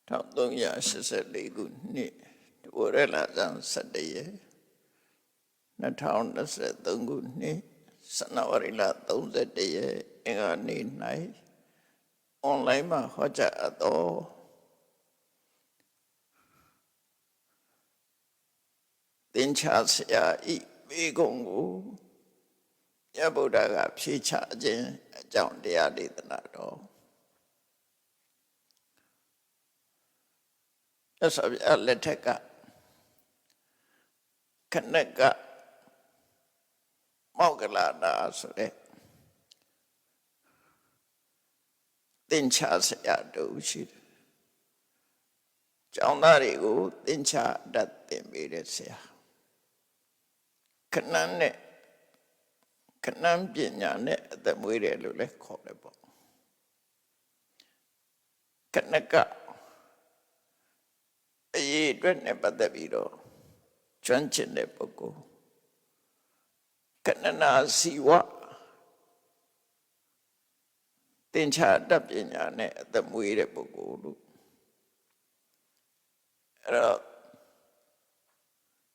1384ခုနှစ်တဝရလဇန်17ရက်2023ခုနှစ်ဇန်နဝါရီလ31ရက်အင်္ဂါနေ့၌အွန်လိုင်းမှာဟောကြားအပ်သောသင်္ချာဆရာဤမိဂုံကိုမြတ်ဗုဒ္ဓကဖြေချခြင်းအကြောင်းတရားဒေသနာတော်အစဗျာလက်ထက်ကခဏကမောက္ကလနာဆိုတဲ့သင်္ချာဆရာတို့ရှိတယ်။ကျောင်းသားတွေကိုသင်္ချာတတ်သင်ပေးတဲ့ဆရာခဏနဲ့ခဏပညာနဲ့အသက်မွေးတယ်လို့လည်းခေါ်တယ်ပေါ့ခဏကအရေးအတွက်နဲ့ပတ်သက်ပြီးတော့ကျွမ်းကျင်တဲ့ပုဂ္ဂိုလ်ကဏနာစီဝသင်္ချာတတ်ပညာနဲ့အသက်မွေးတဲ့ပုဂ္ဂိုလ်လို့အဲ့တော့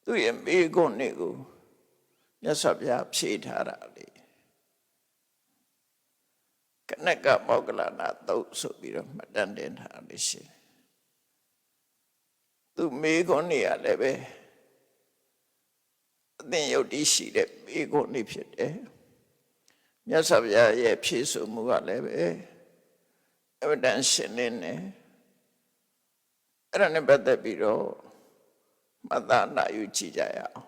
သူရဲ့မိဂုဏ်တွေကိုမြတ်စွာဘုရားဖြေထားတာလေကနကမောက္ကလနာသုတ်ဆိုပြီးတော့မှတ်တမ်းတင်ထားလို့ရှိတယ်သူမိဂုဏ်တွေကလည်းပဲအသင်ယုတ်တိရှိတဲ့မိဂုဏ်တွေဖြစ်တယ်မြတ်စွာဘုရားရဲ့ဖြေဆိုမှုကလည်းပဲအဝတ္တန်ရှင်းလင်းတယ်အဲ့ဒါနဲ့ပတ်သက်ပြီးတော့မှတ်သားနိုင်ယူကြည့်ကြရအောင်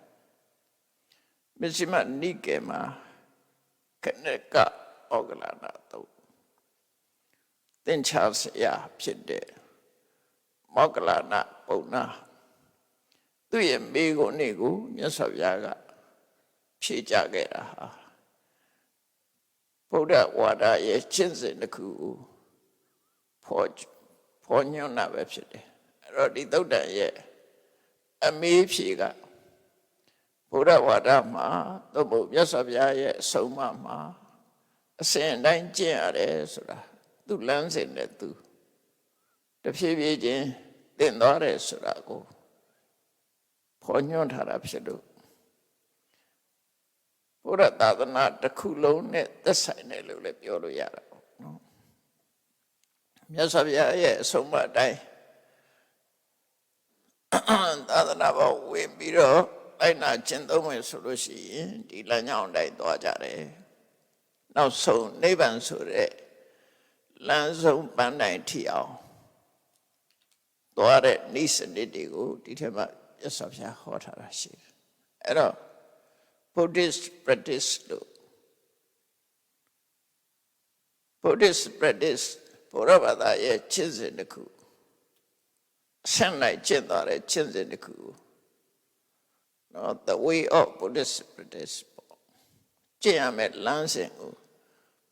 မစ္စည်းမနိကေမှာခဏကမောက္ကလနာသုတ်သင်္ချာဆရာဖြစ်တဲ့မောက္ကလနာပုံနာသူ့ရဲ့မိဂုဏ်တွေကိုမြတ်စွာဘုရားကဖြေကြခဲ့တာဟာဗုဒ္ဓဝါဒရဲ့ကျင့်စဉ်တစ်ခုကိုဖော်ညွှန်းတာပဲဖြစ်တယ်အဲ့တော့ဒီသုတ်တန်ရဲ့အမေးဖြေကဗုဒ္ဓဝါဒမှာသို့မဟုတ်မြတ်စွာဘုရားရဲ့အဆုံးအမမှာအစဉ်အတိုင်းကျင့်ရတယ်ဆိုတာသူလမ်းစဉ်နဲ့သူတဖြည်းဖြည်းချင်းသင်သွားတယ်ဆိုတာကိုဖော်ညွှန်းထားတာဖြစ်လို့ဘုရားသာသနာတစ်ခုလုံးနဲ့သက်ဆိုင်တယ်လို့လည်းပြောလို့ရတာပေါ့နော်မြတ်စွာဘုရားရဲ့အဆုံးအမအတိုင်းသာသနာပေါ်ဝင်ပြီးတော့လိုက်နာကျင့်သုံးမယ်ဆိုလို့ရှိရင်ဒီလမ်းကြောင်းတိုင်းသွားကြတယ်နောက်ဆုံးနိဗ္ဗာန်ဆိုတဲ့လမ်းဆုံးပန်းတိုင်ထိအောင်သွားတဲ့နိစ္စနစ်တွေကိုဒီထက်မှမြတ်စွာဘုရားဟောထားတာရှိတယ်အဲ့တော့ Buddhist practice လို့ Buddhist practice ဘုရားဘာသာရဲ့ကျင့်စဉ်တစ်ခုဆက်လိုက်ကျင့်သွားတဲ့ကျင့်စဉ်တစ်ခုနော် the way of Buddhist practice ကျင့်ရမယ့်လမ်းစဉ်ကို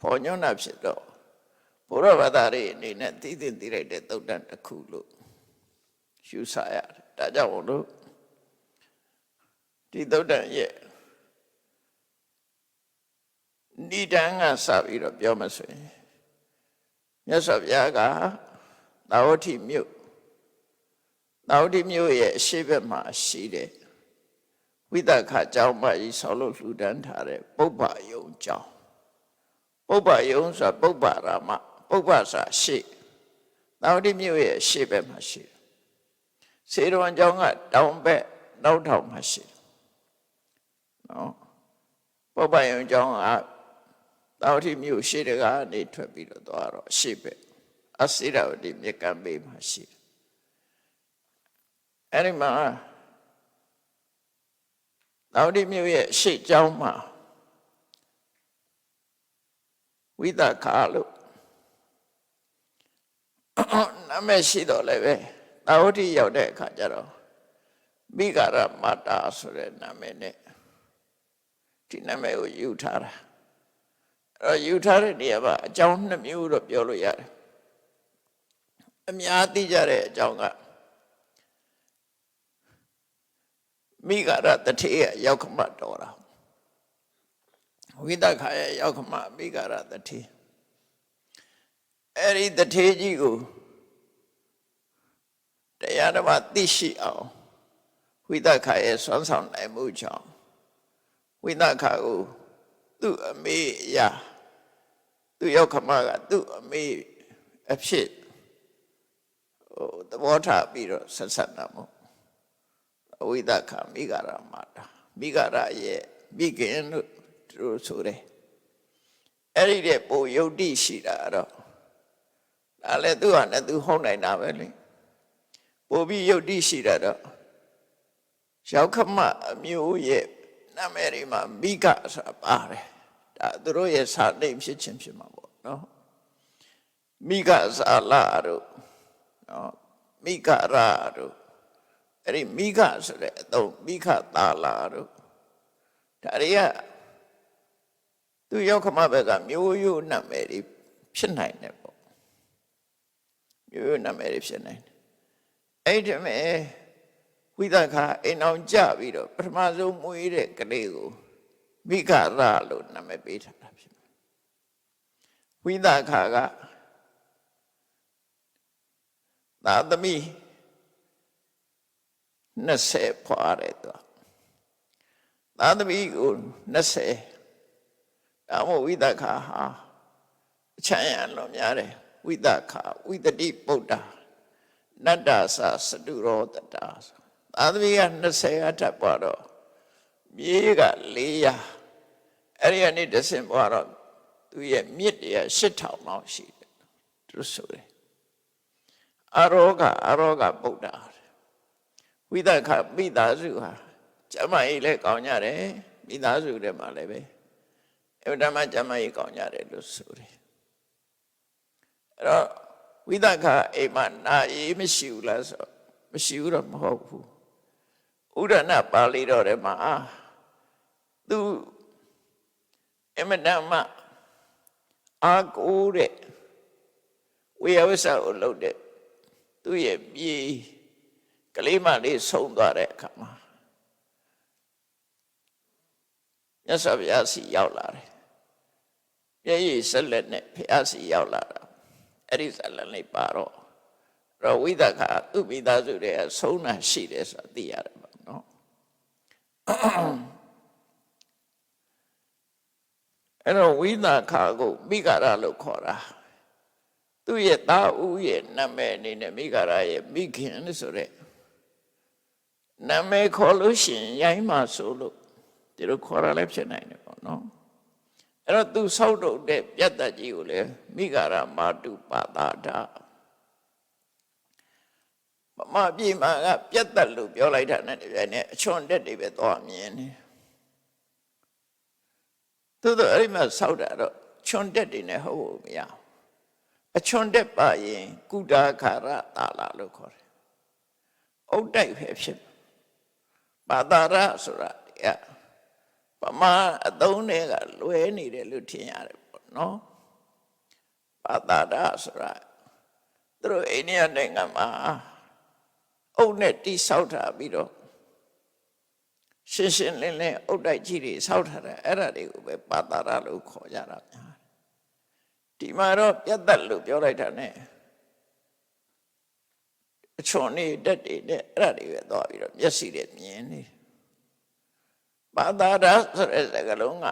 ဖော်ညွှန်းတာဖြစ်တော့ဘုရားဘာသာရဲ့အနေနဲ့သိသိသိလိုက်တဲ့သုတ်တန်တစ်ခုလို့ယူဆရတယ်ဒါကြောင့်လို့ဒီသုတ်တန်ရဲ့ဏိဒံကစပြီးတော့ပြောမှဆိုရင်မြတ်စွာဘုရားကသာဝတိမြို့ရဲ့အရှိတ်ဘက်မှာရှိတဲ့ဝိသခကျောင်းမကြီးဆောက်လို့လှူဒန်းထားတဲ့ပုပ္ပယုံကျောင်းပုပ္ပယုံဆိုတာပုပ္ပရာမပုပ္ပစာရှိသာဝတိမြို့ရဲ့အရှိတ်ဘက်မှာရှိတယ်စေတဝန်ကျောင်းကတောင်ဘက်နောက်ထောင်မှာရှိတယ်နော်ပုပ္ပယုံကျောင်းကသာဝတိမြို့ရှိတကနေထွက်ပြီးတော့သွားတော့အရှိဘက်အစိရဝတိမြစ်ကမ်းဘေးမှာရှိတယ်အဲ့ဒီမှာသာဝတိမြို့ရဲ့ရှေ့ကျောင်းမှာဝိသခာလို့နာမည်ရှိတော့လည်းပဲသာဝတိရောက်တဲ့အခါကျတော့မိဂရမတာဆိုတဲ့နာမည်နဲ့ဒီနာမည်ကိုယူထားတာအဲ့တော့ယူထားတဲ့နေရာမှာအကြောင်းနှစ်မျိုးတော့ပြောလို့ရတယ်အများသိကြတဲ့အကြောင်းကမိဂရတထေရဲ့ရောက်ခမတော်တာဝိသခာရဲ့ရောက်ခမမိဂရတထေအဲ့ဒီတထေကြီးကို တရားဓမ္မသိရှိအောင်ဝိသခာရဲ့စွမ်းဆောင်နိုင်မှုကြောင့်ဝိသခာကိုသူ့အမေအရာသူ့ရောက်ခမကသူ့အမေအဖြစ်သဘောထားပြီးတော့ဆက်ဆက်တာမို့ဝိသခာမိဂရာမာတာမိဂရာရဲ့မိခင်လို့သူဆိုတယ်အဲ့ဒီတဲ့ပိုယုတ်တိရှိတာတော့ဒါလည်းသူ့ဟာနဲ့သူဟုတ်နိုင်တာပဲလေပိုပြီးယုတ်တိရှိတာတော့ရောက်ခမအမျိုးရဲ့နာမည်တွေမှာမိဂဆိုတာပါတယ်ဒါသူတို့ရဲ့စာနေဖြစ်ခြင်းဖြစ်မှာပေါ့နော်မိဂဇာလာတို့နော်မိဂရာတို့အဲ့ဒီမိဂဆိုတဲ့အသုံးမိဂသာလာတို့ဒါတွေကသူရောက်ခမဘက်ကမျိုးရိုးနာမည်တွေဖြစ်နိုင်တယ်ပေါ့မျိုးရိုးနာမည်တွေဖြစ်နိုင်တယ်အဲ့ဒီမဲ့ဝိသခာအိမ်အောင်ကြပြီးတော့ပထမဆုံးမွေးတဲ့ကလေးကိုမိဂရလို့နာမည်ပေးထားတာဖြစ်တယ်ဝိသခာကသာသမီ20ဖွာတယ်သူသာသမီကို20ဒါမို့ဝိသခာဟာအချမ်းရံလွန်များတယ်ဝိသခာဝိတတိပုဒ္ဓနတ္တသစတုရောတတသာသမီက20ကထပ်ပွားတော့မြေက400အဲ့ဒီကနေတဆင့်ပွားတော့သူရဲ့မြစ်တွေက8000လောက်ရှိတယ်သူဆိုတယ်အရောဂဗုဒ္ဓဝိသခမိသားစုဟာကျမကြီးလည်းကောင်းကြတယ်မိသားစုထဲမှာလည်းပဲအဲ့ဒါမှကျမကြီးကောင်းကြတယ်လို့ဆိုတယ်အဲ့တော့ဝိသခအိမ်မှာနာအေးမရှိဘူးလားဆိုမရှိဘူးတော့မဟုတ်ဘူးဥဒနာပါဠိတော်ထဲမှာသူအမတမအာကိုတဲ့ဝေယဝဆကိုလှုပ်တဲ့သူ့ရဲ့မြေကလေးမလေးဆုံးသွားတဲ့အခါမှာမြတ်စွာဘုရားစီရောက်လာတယ်မျက်ရည်ဆက်လက်နဲ့ဘုရားစီရောက်လာတာအဲ့ဒီဇာလန်လေးပါတော့ဝိသခာသူ့မိသားစုတွေကဆုံးတာရှိတယ်ဆိုတာသိရတယ်ပေါ့နော်အဲ့တော့ဝိသခာကိုမိဂရလို့ခေါ်တာသူ့ရဲ့သားဦးရဲ့နာမည်အနေနဲ့မိဂရရဲ့မိခင်လို့ဆိုတဲ့နာမည်ခေါ်လို့ရှိရင်ရိုင်းမှဆိုလို့ဒီလိုခေါ်ရလည်းဖြစ်နိုင်တယ်ပေါ့နော်အဲ့တော့သူဆောက်ထုတ်တဲ့ပြတ်သက်ကြီးကိုလည်းမိဂရမာတုပါတာဒမမပြေမှာကပြတ်သက်လို့ပြောလိုက်တာနဲ့တပြိုင်နက်အချွန်တက်တွေပဲသွားမြင်တယ်သူတို့အဲ့ဒီမှာဆောက်တာတော့ချွန်တက်တွေနဲ့ဟုတ်ဖို့မရအချွန်တက်ပါရင်ကုဒါခါရတာလာလို့ခေါ်တယ်အုတ်တိုက်ပဲဖြစ်ပါတာရဆိုတာပမာအသုံးတွေကလွဲနေတယ်လို့ထင်ရတယ်ပေါ့နော်ပါတာရဆိုတာသူတို့အိန္ဒိယနိုင်ငံမှာအုတ်နဲ့တိဆောက်ထားပြီးတော့ရှင်းရှင်းလင်းလင်းအုတ်တိုက်ကြီးတွေဆောက်ထားတယ်အဲ့ဒါတွေကိုပဲပါတာရလို့ခေါ်ကြတာများဒီမှာတော့ပြတ်သက်လို့ပြောလိုက်တာ ਨੇ အချွန်နေတက်တွေနဲ့အဲ့ဒါတွေပဲသွားပြီးတော့မျက်စိနဲ့မြင်နေပါတာရဆိုတဲ့စကားလုံးက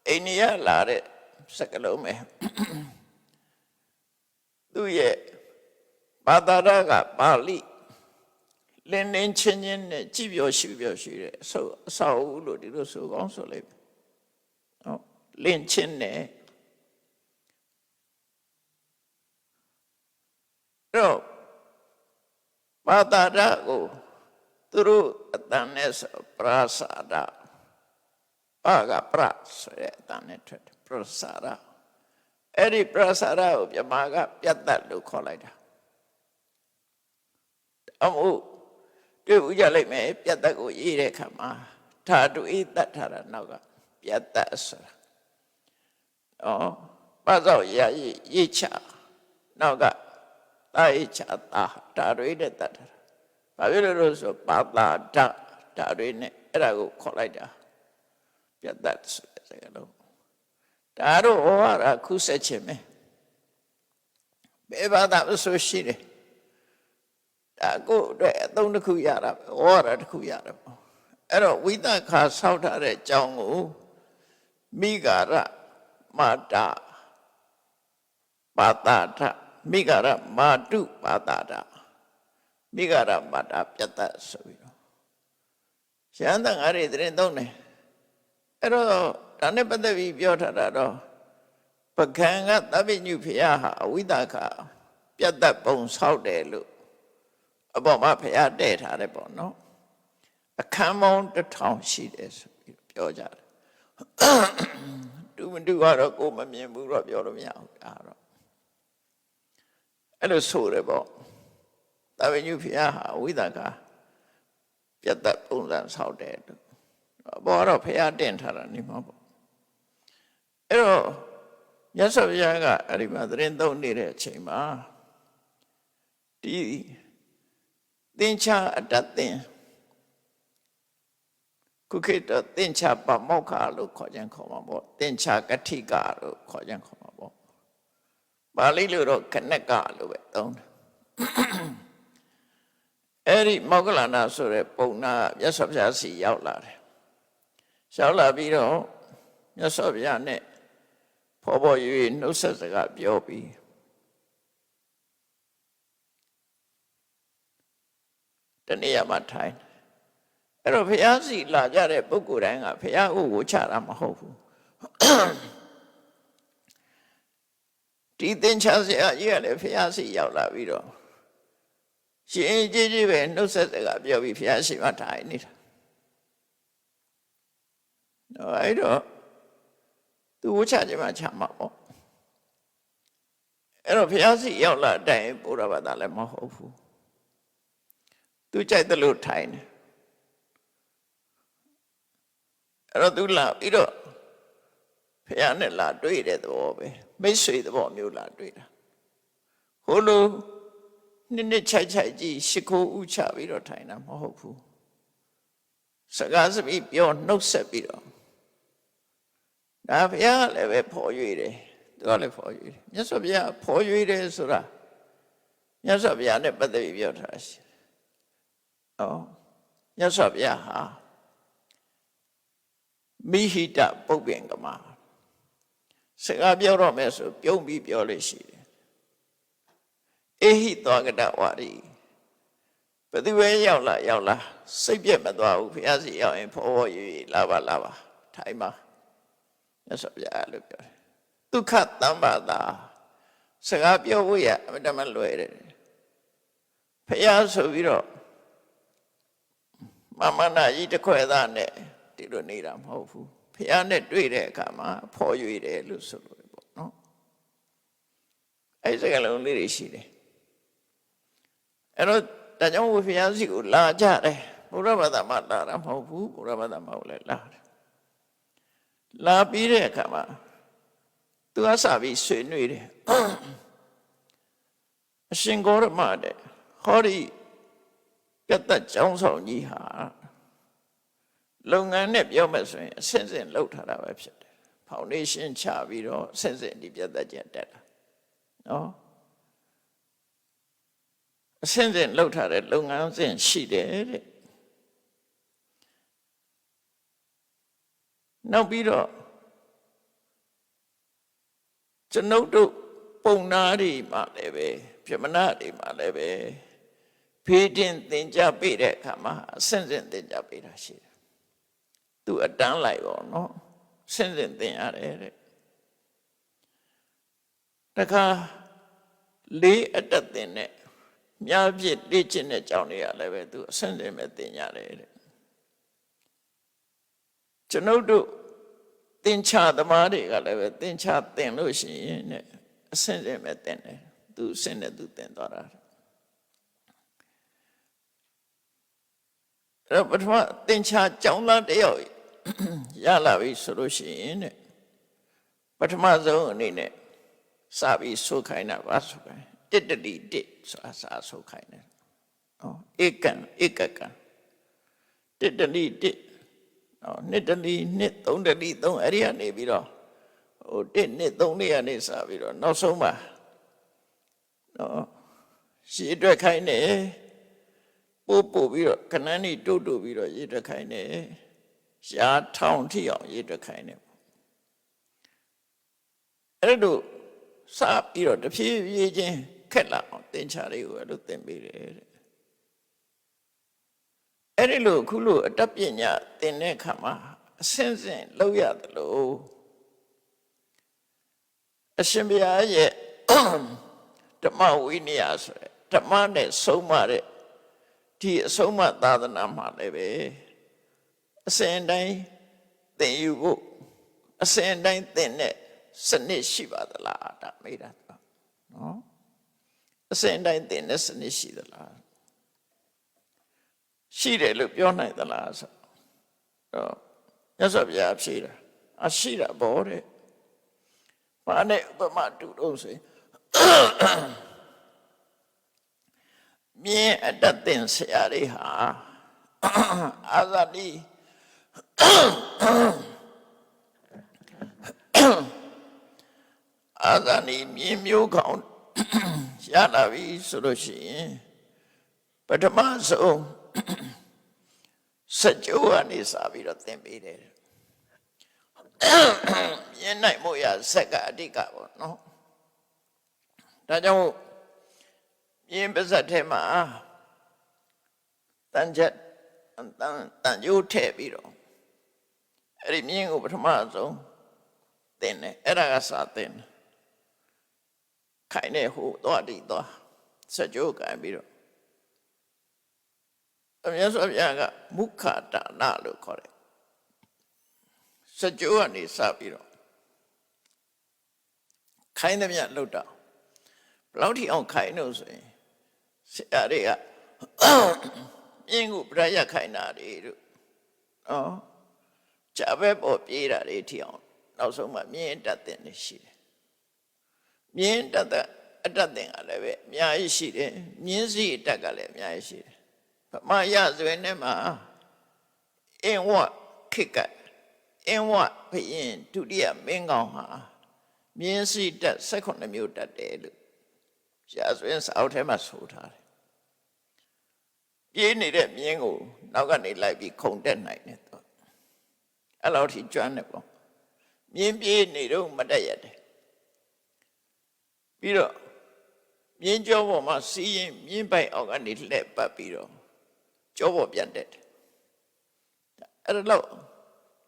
အိန္ဒိယလာတဲ့စကားလုံးပဲသူရဲ့ပါတာရကပါဠိလင်းလင်းချင်းချင်းနဲ့ကြည်ပြောရှုပြောရှုတဲ့အဆောက်အဦလို့ဒီလိုဆိုကောင်းဆိုလိုက်ဟုတ်လင်းချင်းနဲ့တော့ပါတာရကိုသူတို့အတန်နဲ့ဆိုပရာစာဒပါကပရာဆိုတဲ့အတန်နဲ့ထွက်တယ်ပရာစာဒအဲ့ဒီပရာစာဒကိုပြမကပြတ်သက်လို့ခေါ်လိုက်တာအမှုတွေ့ဦးကြလိုက်မယ်ပြတ်သက်ကိုရေးတဲ့အခါမှာဓာတုဤတတ်ထားတာနောက်ကပြတ်သက်ဆိုတာပါစောရရေးချနောက်ကတာရေးချတာဓာတုဤတဲ့တတ်ထားဘာဖြစ်လို့ဆိုပါတာဓာတုနဲ့အဲ့ဒါကိုခေါ်လိုက်တာပြတ်သက်ဆိုတဲ့စကားလုံးဒါတော့ဟောရတာခုဆက်ခြင်းပဲဘယ်ဘာသာဆိုရှိတယ် ဒါကိုအတွက်အသုံးတစ်ခုရတာပဲဝါရတစ်ခုရတယ်ပေါ့အဲ့တော့ဝိသခါဆောက်ထားတဲ့အကြောင်းကိုမိဂရမာတာပါတာထမိဂရမာတုပါတာထမိဂရမာတာပြတ်တတ်ဆိုပြီးတော့ရဟန်းတန်ဃာတွေသတင်းသုံးတယ်အဲ့တော့ဒါနဲ့ပတ်သက်ပြီးပြောထားတာတော့ပကံကသဗ္ဗညုဖရာဟာအဝိသခါပြတ်တတ်ပုံဆောက်တယ်လို့အပေါ်မှာဖရာတဲ့ထားတယ်ပေါ့နော်အခန်းပေါင်း1000ရှိတယ်ဆိုပြီးပြောကြတယ်တူမတူကတော့ကိုမမြင်ဘူးတော့ပြောလို့မရဘူးဒါတော့အဲ့လိုဆိုတယ်ပေါ့သဗ္ဗညုဖရာဟာအဝိသခါပြတ်တတ်ပုံစံဆောက်တယ်လို့ဘောတော့ဖရာတင်ထားတာနေမှာပေါ့အဲ့တော့မြတ်စွာဘုရားကအဲ့ဒီမှာသတင်းသုံးနေတဲ့အချိန်မှာဒီသင်္ချာအတ္တသင်ခုခေတ်တော့သင်္ချာပမောက္ခလို့ခေါ်ကြခေါ်မှာပေါ့သင်္ချာကတိကလို့ခေါ်ကြခေါ်မှာပေါ့ပါဠိလိုတော့ခဏကလို့ပဲသုံးတယ်အဲ့ဒီမောဂလနာဆိုတဲ့ပုံနာမြတ်စွာဘုရားစီရောက်လာတယ်ရောက်လာပြီးတော့မြတ်စွာဘုရားနဲ့ဖော်ပေါ်၍နှုတ်ဆက်စကားပြောပြီးတနေ့ရမှာထိုင်အဲ့တော့ဘုရားစီလာကြတဲ့ပုဂ္ဂိုလ်တိုင်းကဘုရားကိုဝှချတာမဟုတ်ဘူးဒီသင်္ချာဆရာကြီးကလည်းဘုရားစီရောက်လာပြီးတော့ရှင်ကြီးကြီးပဲနှုတ်ဆက်စကားပြောပြီးဘုရားရှိမှထိုင်နေတာအဲ့တော့သူဝှချခြင်းမှချမှာပေါ့အဲ့တော့ဘုရားစီရောက်လာတိုင်းဘုရားဘာသာလည်းမဟုတ်ဘူးသူကြိုက်တယ်လို့ထိုင်တယ်အဲ့တော့သူလာပြီးတော့ဘုရားနဲ့လာတွေ့တဲ့သဘောပဲမိတ်ဆွေသဘောမျိုးလာတွေ့တာဟိုလိုနှစ်ချိုက်ကြီးရှိခိုးဥချပြီးတော့ထိုင်တာမဟုတ်ဘူးစကားစပြီးပြောနှုတ်ဆက်ပြီးတော့ဒါဘုရားလည်းပဲဖော်ရွေတယ်သူကလည်းဖော်ရွေတယ်မြတ်စွာဘုရားဖော်ရွေတယ်ဆိုတာမြတ်စွာဘုရားနဲ့ပတ်သက်ပြီးပြောထားတာရှိတယ်မြတ်စွာဘုရားဟာမိဟိတပုပ္ပင်ကမစကားပြောတော့မယ်ဆိုပြုံးပြီးပြောလို့ရှိတယ်အေဟိသောကတဝါရီဘယ်သူပဲရောက်လာစိတ်ပြက်မသွားဘူးဘုရားစီရောက်ရင်ဖော်ဖော်ရွေလာပါထိုင်ပါမြတ်စွာဘုရားလို့ပြောတယ်ဒုက္ခတမ္ပါတာစကားပြောဖို့ရအမှန်တမ်းလွယ်တယ်ဘုရားဆိုပြီးတော့မမနာကြီးတစ်ခွဲသားနဲ့ဒီလိုနေတာမဟုတ်ဘူးဘုရားနဲ့တွေ့တဲ့အခါမှာဖော်ရွေတယ်လို့ဆိုလို့ပေါ့နော်အဲ့ဒီစကားလုံးလေးတွေရှိတယ်အဲ့တော့ဒါကြောင့်ဘုရားစီကိုလာကြတယ်ဘုရားဘာသာမှလာတာမဟုတ်ဘူးဘုရားဘာသာမဟုတ်လဲလာတယ်လာပြီးတဲ့အခါမှာသူကစပြီးဆွေးနွေးတယ်အရှင်ဂေါရမတဲ့ဟောဒီပြတ်သက်ကျောင်းဆောင်ကြီးဟာလုပ်ငန်းနဲ့ပြောမယ်ဆိုရင်အစဉ်စဉ်လှုပ်ထားတာပဲဖြစ်တယ်ဖောင်ဒေးရှင်းချပြီးတော့အစဉ်စဉ်ဒီပြတ်သက်ကျက်တက်တာနော်အစဉ်စဉ်လှုပ်ထားတဲ့လုပ်ငန်းစဉ်ရှိတယ်တဲ့နောက်ပြီးတော့ကျွန်ုပ်တို့ပုံနာတွေမှာလည်းပဲပြမနာတွေမှာလည်းပဲဖေးတင်သင်ကြားပေးတဲ့အခါမှာအစဉ်စဉ်သင်ကြားပေးတာရှိတယ်သူအတန်းလိုက်ပေါ့နော်အစဉ်စဉ်သင်ရတယ်တဲ့တခါလေးအတက်သင်နဲ့မြားပြစ်လေ့ကျင့်တဲ့ကြောင့်တွေကလည်းပဲသူအစဉ်စဉ်ပဲသင်ရတယ်တဲ့ကျွန်ုပ်တို့သင်္ချာသမားတွေကလည်းပဲသင်္ချာသင်လို့ရှိရင်နဲ့အစဉ်စဉ်ပဲသင်တယ်သူအစဉ်နဲ့သူသင်သွားတာအဲ့တော့ပထမသင်္ချာကျောင်းသားတယောက်ရလာပြီဆိုလို့ရှိရင်တဲ့ပထမဆုံးအနေနဲ့စပြီးဆိုခိုင်းတာပါဆိုခိုင်းတစ်တတိတစ်ဆိုတာစာဆိုခိုင်းတယ်ဧကံတစ်တတိတစ်နှစ်တတိနှစ်သုံးတတိသုံးအဲ့ဒီကနေပြီးတော့တစ်နှစ်သုံးလေးကနေစပြီးတော့နောက်ဆုံးမှာရှည်အတွက်ခိုင်းတယ် ပို့ပြီးတော့ခဏန်းนี่တိုးပြီးတော့ရေတက်ခိုင်းတယ်ရှားထောင်ထိအောင်ရေတက်ခိုင်းတယ်အဲ့လိုစပြီးတော့တဖြည်းဖြည်းချင်းခက်လာအောင်သင်္ချာလေးကိုအဲ့လိုသင်ပေးတယ်တဲ့အဲ့ဒီလိုအခုလိုအတ္တပညာသင်တဲ့အခါမှာအစင်းစင်းလောက်ရတယ်လို့အရှင်ဘုရားရဲ့ဓမ္မဝိနည်းဆိုတဲ့ဓမ္မနဲ့ဆုံးမတဲ့ဒီအဆုံးမသာသနာမှာလည်းပဲအစဉ်တိုင်းသင်ယူဖို့အစဉ်တိုင်းသင်တဲ့စနစ်ရှိပါသလားဒါမေးတာနော်အစဉ်တိုင်းသင်တဲ့စနစ်ရှိသလားရှိတယ်လို့ပြောနိုင်သလားဆိုတော့မြတ်စွာဘုရားဖြေတာရှိတာဘောတဲ့ဘာနဲ့ဥပမာတူတော့ဆိုမြင်အတ္တသင်ဆရာတွေဟာအာဇာတိအာဇာတိမြင်မျိုးကောင်းရလာပြီဆိုလို့ရှိရင်ပထမဆုံးစကြဝဠာနေစာပြီးတော့သင်ပေးတယ်မြင်နိုင်မှုရဇက်ကအဓိကပေါ့နော်ဒါကြောင့်မြင်ပါဇက်ထဲမှာတန်ကြိုးထည့်ပြီးတော့အဲ့ဒီမြင်ကိုပထမဆုံးသင်တယ်အဲ့ဒါကစာသင်တယ်ခိုင်နေဟိုသွားတိသွားစကြိုးကန်ပြီးတော့အမြတ်စွာဘုရားကမုခဒါနလို့ခေါ်တယ်စကြိုးကနေစပြီးတော့ခိုင်းသမျှလှုပ်တော့ဘယ်လောက်ထိအောင်ခိုင်းလို့ဆိုရင်ဆရာတွေကမြင်းကိုပြရခိုင်းတာတွေတို့နော်ကြဘက်ပေါ်ပြေးတာတွေထိအောင်နောက်ဆုံးမှမြင်းတက်တဲ့နေရှိတယ်မြင်းတက်တဲ့အတက်တဲ့ကလည်းပဲအများကြီးရှိတယ်မြင်းစီအတက်ကလည်းအများကြီးရှိတယ်ဗမာရဆွေနဲ့မှာအင်းဝခိကအင်းဝဘုရင်ဒုတိယမင်းကောင်းဟာမြင်းစီတက်18မျိုးတက်တယ်လို့ရဆွေစာအုပ်ထဲမှာဆိုထားတယ်ပြေးနေတဲ့မြင်းကိုနောက်ကနေလိုက်ပြီးခုန်တက်နိုင်တယ်တော့အဲ့လောက်ထိကျွမ်းတယ်ပေါ့မြင်းပြေးနေတော့မတက်ရတယ်ပြီးတော့မြင်းကြောပေါ်မှာစီးရင်မြင်းပိုက်အောက်ကနေလှည့်ပတ်ပြီးတော့ကြောပေါ်ပြန်တက်တယ်အဲ့ဒါတော့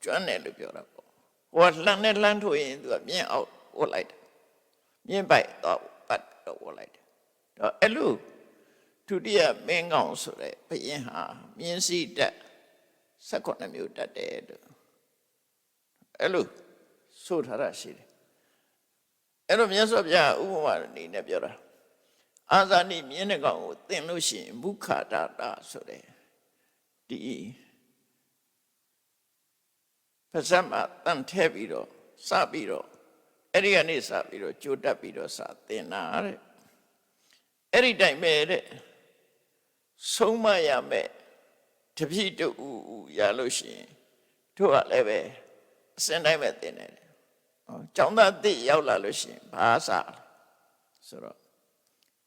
ကျွမ်းတယ်လို့ပြောတာပေါ့ဟိုကလှမ်းနဲ့လှမ်းထိုးရင်သူကမြင်းအောက်ဝတ်လိုက်တယ်မြင်းပိုက်တော့ပတ်တော့ဝတ်လိုက်တယ်တော့အဲ့လိုဒုတိယမင်းကောင်းဆိုတဲ့ဘုရင်ဟာမြင်းစီတက်18မျိုးတက်တယ်လို့အဲ့လိုဆိုထားတာရှိတယ်အဲ့လိုမြတ်စွာဘုရားဥပမာအနေနဲ့ပြောတာအာဇာနိမြင်းတဲ့ကောင်ကိုသင်လို့ရှိရင်မုခဒါတာဆိုတဲ့ဒီပါဇက်မှာတန်ထဲပြီးတော့စပြီးတော့အဲ့ဒီကနေစပြီးတော့ကြိုတက်ပြီးတော့စသင်တာတဲ့အဲ့ဒီတိုင်ပဲတဲ့ဆုံးမရမယ်တပည့်တူရလို့ရှိရင်တို့ကလည်းပဲအစင်တိုင်းပဲသင်တယ်ကျောင်းသားသိရောက်လာလို့ရှိရင်ဘာစားဆိုတော့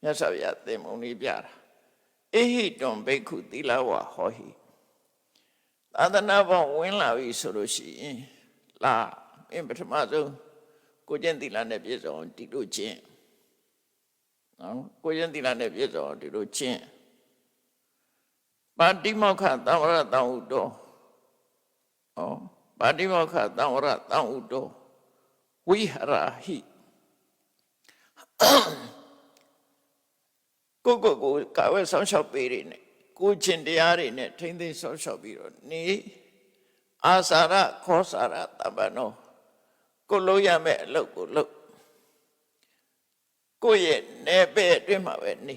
မြတ်စွာဘုရားသင်္မုန်ကြီးပြတာအေဟိတွံဘိက္ခုသီလဝါဟောဟိသာသနာပေါင်းဝင်လာပြီဆိုလို့ရှိရင်လာအင်းပထမဆုံးကိုကျင့်သီလနဲ့ပြည့်စုံဒီလိုကျင့်နော်ကိုကျင့်သီလနဲ့ပြည့်စုံဒီလိုကျင့်ပါတိမောက္ခသံဝရတံဥတောပါတိမောက္ခသံဝရတံဥတောဝိဟရဟိကိုကာဝဲဆောင်းလျှောက်ပေးနေနဲ့ကိုချင်းတရားတွေနဲ့ထိမ့်သိမ်းဆောင်းလျှောက်ပြီးတော့နေအာစာရခောစာရတပ္ပနောကိုလို့ရမယ့်အလုပ်ကိုလုပ်ကိုရဲ့နေပဲအတွင်းမှာပဲနေ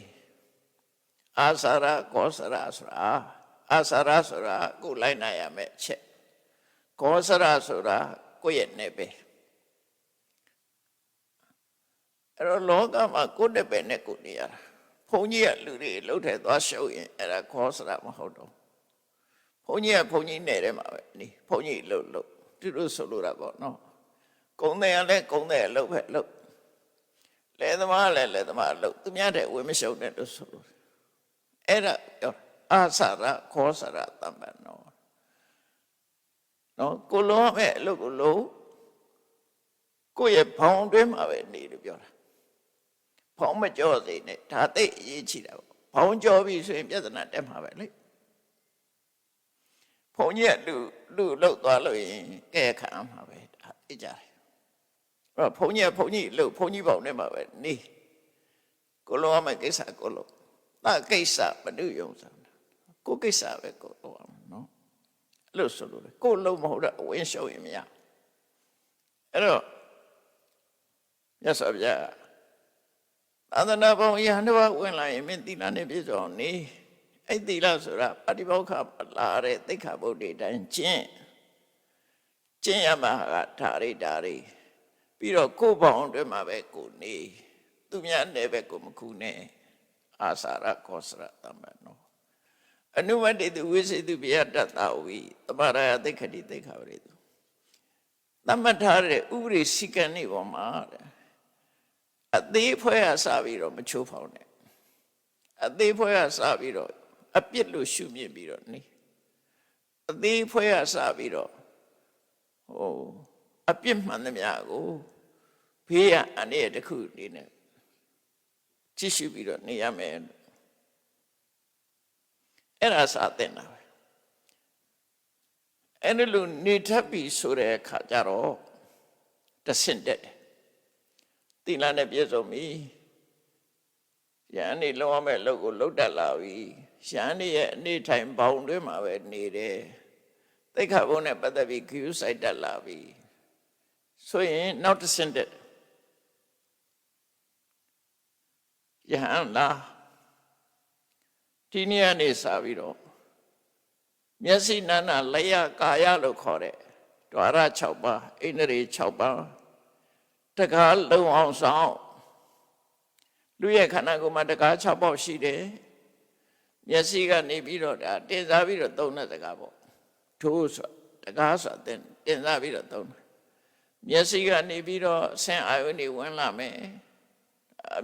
အာစာရခောစာရဆိုတာအာစာရဆိုတာကိုလိုက်နိုင်ရမယ့်အချက်ခောစာရဆိုတာကိုရဲ့နေပဲအဲ့တော့လောကမှာကိုယ်တပည့်နဲ့ကိုနေရတာဘုန်းကြီးကလူတွေလှုပ်ထဲသွားရှုပ်ရင်အဲ့ဒါခောစရာမဟုတ်တော့ဘုန်းကြီးကဘုန်းကြီးနယ်ထဲမှာပဲနေဘုန်းကြီးလှုပ်သူတို့ဆိုလိုတာပေါ့နော်ကုံတယ်ကလည်းကုံတယ်လှုပ်ပဲလှုပ်လယ်သမားလည်းလယ်သမားလှုပ်သူများတဲ့ဝေမရှုံနဲ့လို့ဆိုလို့အဲ့ဒါပြော အာသရခောစရသမ္ပန္နောနော်ကိုလုံးမဲ့အလုပ်ကိုလုံးကိုယ့်ရဲ့ဘောင်တွင်းမှာပဲနေလို့ပြောတာဘောင်မကြော့စေနဲ့ဒါသိအရေးကြီးတာပေါ့ဘောင်ကြော့ပြီဆိုရင်ပြဿနာတက်မှာပဲလေဘုန်းကြီးကလူလှုပ်သွားလို့ရင်ကဲခံမှာပဲဒါသိကြတယ်အဲ့တော့ဘုန်းကြီးလှုပ်ဘုန်းကြီးဘောင်ထဲမှာပဲနေကိုလုံးမဲ့ကိစ္စကိုလုံးဒါကိစ္စမတူယုံစားကိုကိစ္စပဲကိုလုံးအောင်နော်အဲ့လိုဆိုလို့လေကိုလုံးမဟုတ်တော့အဝင်းရှုံးရင်မရအဲ့တော့မြတ်စွာဘုရားသာသနာ့ဘောင်ယဟန်တော်ဝင်လာရင်မင်းသီလနဲ့ပြည့်စုံအောင်နေအဲ့သီလဆိုတာပฏิဘောခလာတဲ့သိက္ခာပုဒ်တွေတိုင်းကျင့်ရမှာကဓာရီပြီးတော့ကိုယ်ဘောင်အတွင်းမှာပဲကိုနေသူများနဲ့ပဲကိုမခုနဲ့အာသရခောစရသမ္ပန္နောအနုမတ္တိဝိသေတုဗျာတတဝိသမရယသိက္ခတိသိက္ခာပရိတုသတ်မှတ်ထားတဲ့ဥပဒေစည်းကမ်းတွေပေါ်မှာအသေးဖွဲရစပြီးတော့မချိုးဖောက်နဲ့အသေးဖွဲရစပြီးတော့အပြစ်လို့ရှုမြင်ပြီးတော့နေအသေးဖွဲရစပြီးတော့အပြစ်မှန်သမျှကိုဘေးရအန္တရာယ်တစ်ခုအနေနဲ့ကြည့်ရှုပြီးတော့နေရမယ်အဲ့ဒါစာသင်တာပဲအဲ့ဒီလိုနေထပ်ပြီးဆိုတဲ့အခါကျတော့တဆင့်တက်တယ်သီလနဲ့ပြည့်စုံပြီယန္တိလုံးဝမဲ့လုပ်ကိုလှုပ်တတ်လာပြီယန္တိရဲ့အနေထိုင်ဘောင်တွင်းမှာပဲနေတယ်သိက္ခာပုဒ်နဲ့ပတ်သက်ပြီးဂရုစိုက်တတ်လာပြီဆိုရင်နောက်တစ်ဆင့်တက်ယဟန်လာဒီနေ့ကနေစပြီးတော့မျက်စိနာနာလျာကာယလို့ခေါ်တဲ့ဓဝရ6ပါးဣန္ဒြေ6ပါးတကားလုံအောင်ဆောင်လူရဲ့ခန္ဓာကိုယ်မှာတကား6ပေါက်ရှိတယ်မျက်စိကနေပြီးတော့ဒါတင်စားပြီးတော့သုံးတဲ့တကားပေါ့ထိုးဆိုတကားဆိုတင်စားပြီးတော့သုံးတယ်မျက်စိကနေပြီးတော့ဆင်းအာယုန်တွေဝင်လာမယ်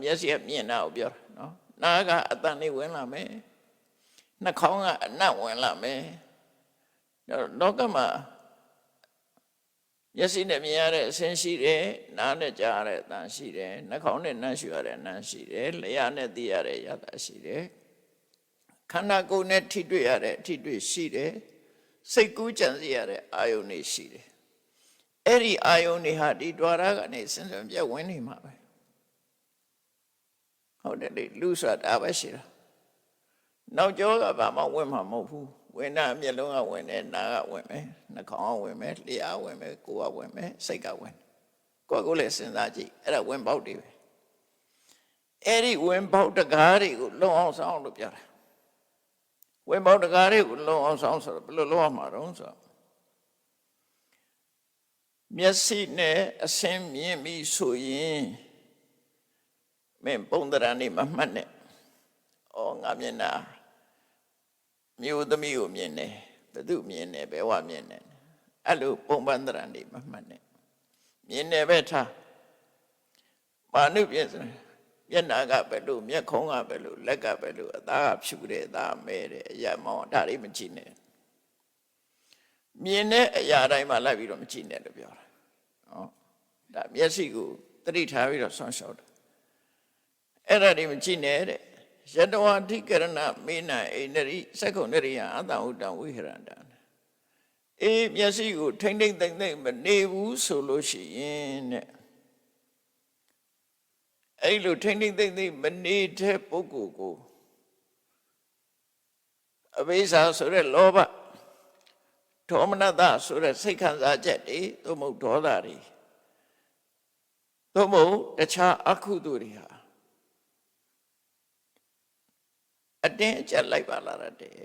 မျက်စိကမြင်တာကိုပြောတာနော်နားကအသံတွေဝင်လာမယ်နှာခေါင်းကအနံ့ဝင်လာမယ်လောကမှာမျက်စိနဲ့မြင်ရတဲ့အဆင်းရှိတယ်နားနဲ့ကြားရတဲ့အသံရှိတယ်နှာခေါင်းနဲ့နှမ်းရှူရတဲ့အနံ့ရှိတယ်လျှာနဲ့သိရတဲ့ရတာရှိတယ်ခန္ဓာကိုယ်နဲ့ထိတွေ့ရတဲ့အထိတွေ့ရှိတယ်စိတ်ကူးကြံစည်ရတဲ့အာယုန်တွေရှိတယ်အဲ့ဒီအာယုန်တွေဟာဒီ द्वार ကနေစဉ်စဉ်ပြတ်ဝင်နေမှာပဲဟုတ်တယ်လေလူဆိုတာပဲရှိတာနောက်ကျောကဘာမှဝင်မှာမဟုတ်ဘူးဝင်တာမျက်လုံးကဝင်တယ်နားကဝင်မယ်နှာခေါင်းကဝင်မယ်လျှာဝင်မယ်ကိုယ်ကဝင်မယ်စိတ်ကဝင်ကိုယ်လည်းစဉ်းစားကြည့်အဲ့ဒါဝင်ပေါက်တွေပဲအဲ့ဒီဝင်ပေါက်တကားတွေကိုလုံအောင်ဆောင်လို့ပြောတာဝင်ပေါက်တကားတွေကိုလုံအောင်ဆောင်ဆိုတော့ဘယ်လိုလုပ်ရမှာတော့ဆိုတော့မျက်စိနဲ့အဆင်းမြင်ပြီးဆိုရင်မင်းပုံသဏ္ဍာန်นี่မမှတ်နဲ့ငါမျက်နှာမျိုးသမီးကိုမြင်တယ်ဘယ်သူမြင်တယ်ဘယ်ဝမြင်တယ်အဲ့လိုပုံပန်းသဏ္ဍာန်นี่မမှတ်နဲ့မြင်တယ်ပဲထားမာနုပြည့်စမျက်နှာကဘယ်လိုမျက်ခုံးကဘယ်လိုလက်ကဘယ်လိုအသားကဖြူတယ်အသားမဲတယ်အရာမောင်းဒါတွေမကြည့်နဲ့မြင်တဲ့အရာတိုင်းမှာလိုက်ပြီးတော့မကြည့်နဲ့လို့ပြောတာနော်ဒါမျက်စိကိုသတိထားပြီးတော့ဆွမ်းလျှောက်တယ်အဲ့ဒါတွေမကြည့်နဲ့တဲ့ယတဝအဓိကရဏမေနအိန္ဒြိစက္ခုနရိယအတ္တဟုတံဝိဟရန္တံမျက်စိကိုထိမ့်ထိမ့်သိမ့်သိမ့်မနေဘူးဆိုလို့ရှိရင်တဲ့အဲ့လိုထိမ့်ထိမ့်သိမ့်သိမ့်မနေတဲ့ပုဂ္ဂိုလ်ကိုအဘိဇာဆိုတဲ့လောဘဒေါမနတဆိုတဲ့စိတ်ခံစားချက်တွေသို့မဟုတ်ဒေါသတွေသို့မဟုတ်တခြားအကုသိုလ်တွေဟာအတင်းအကျပ်လိုက်ပါလာတယ်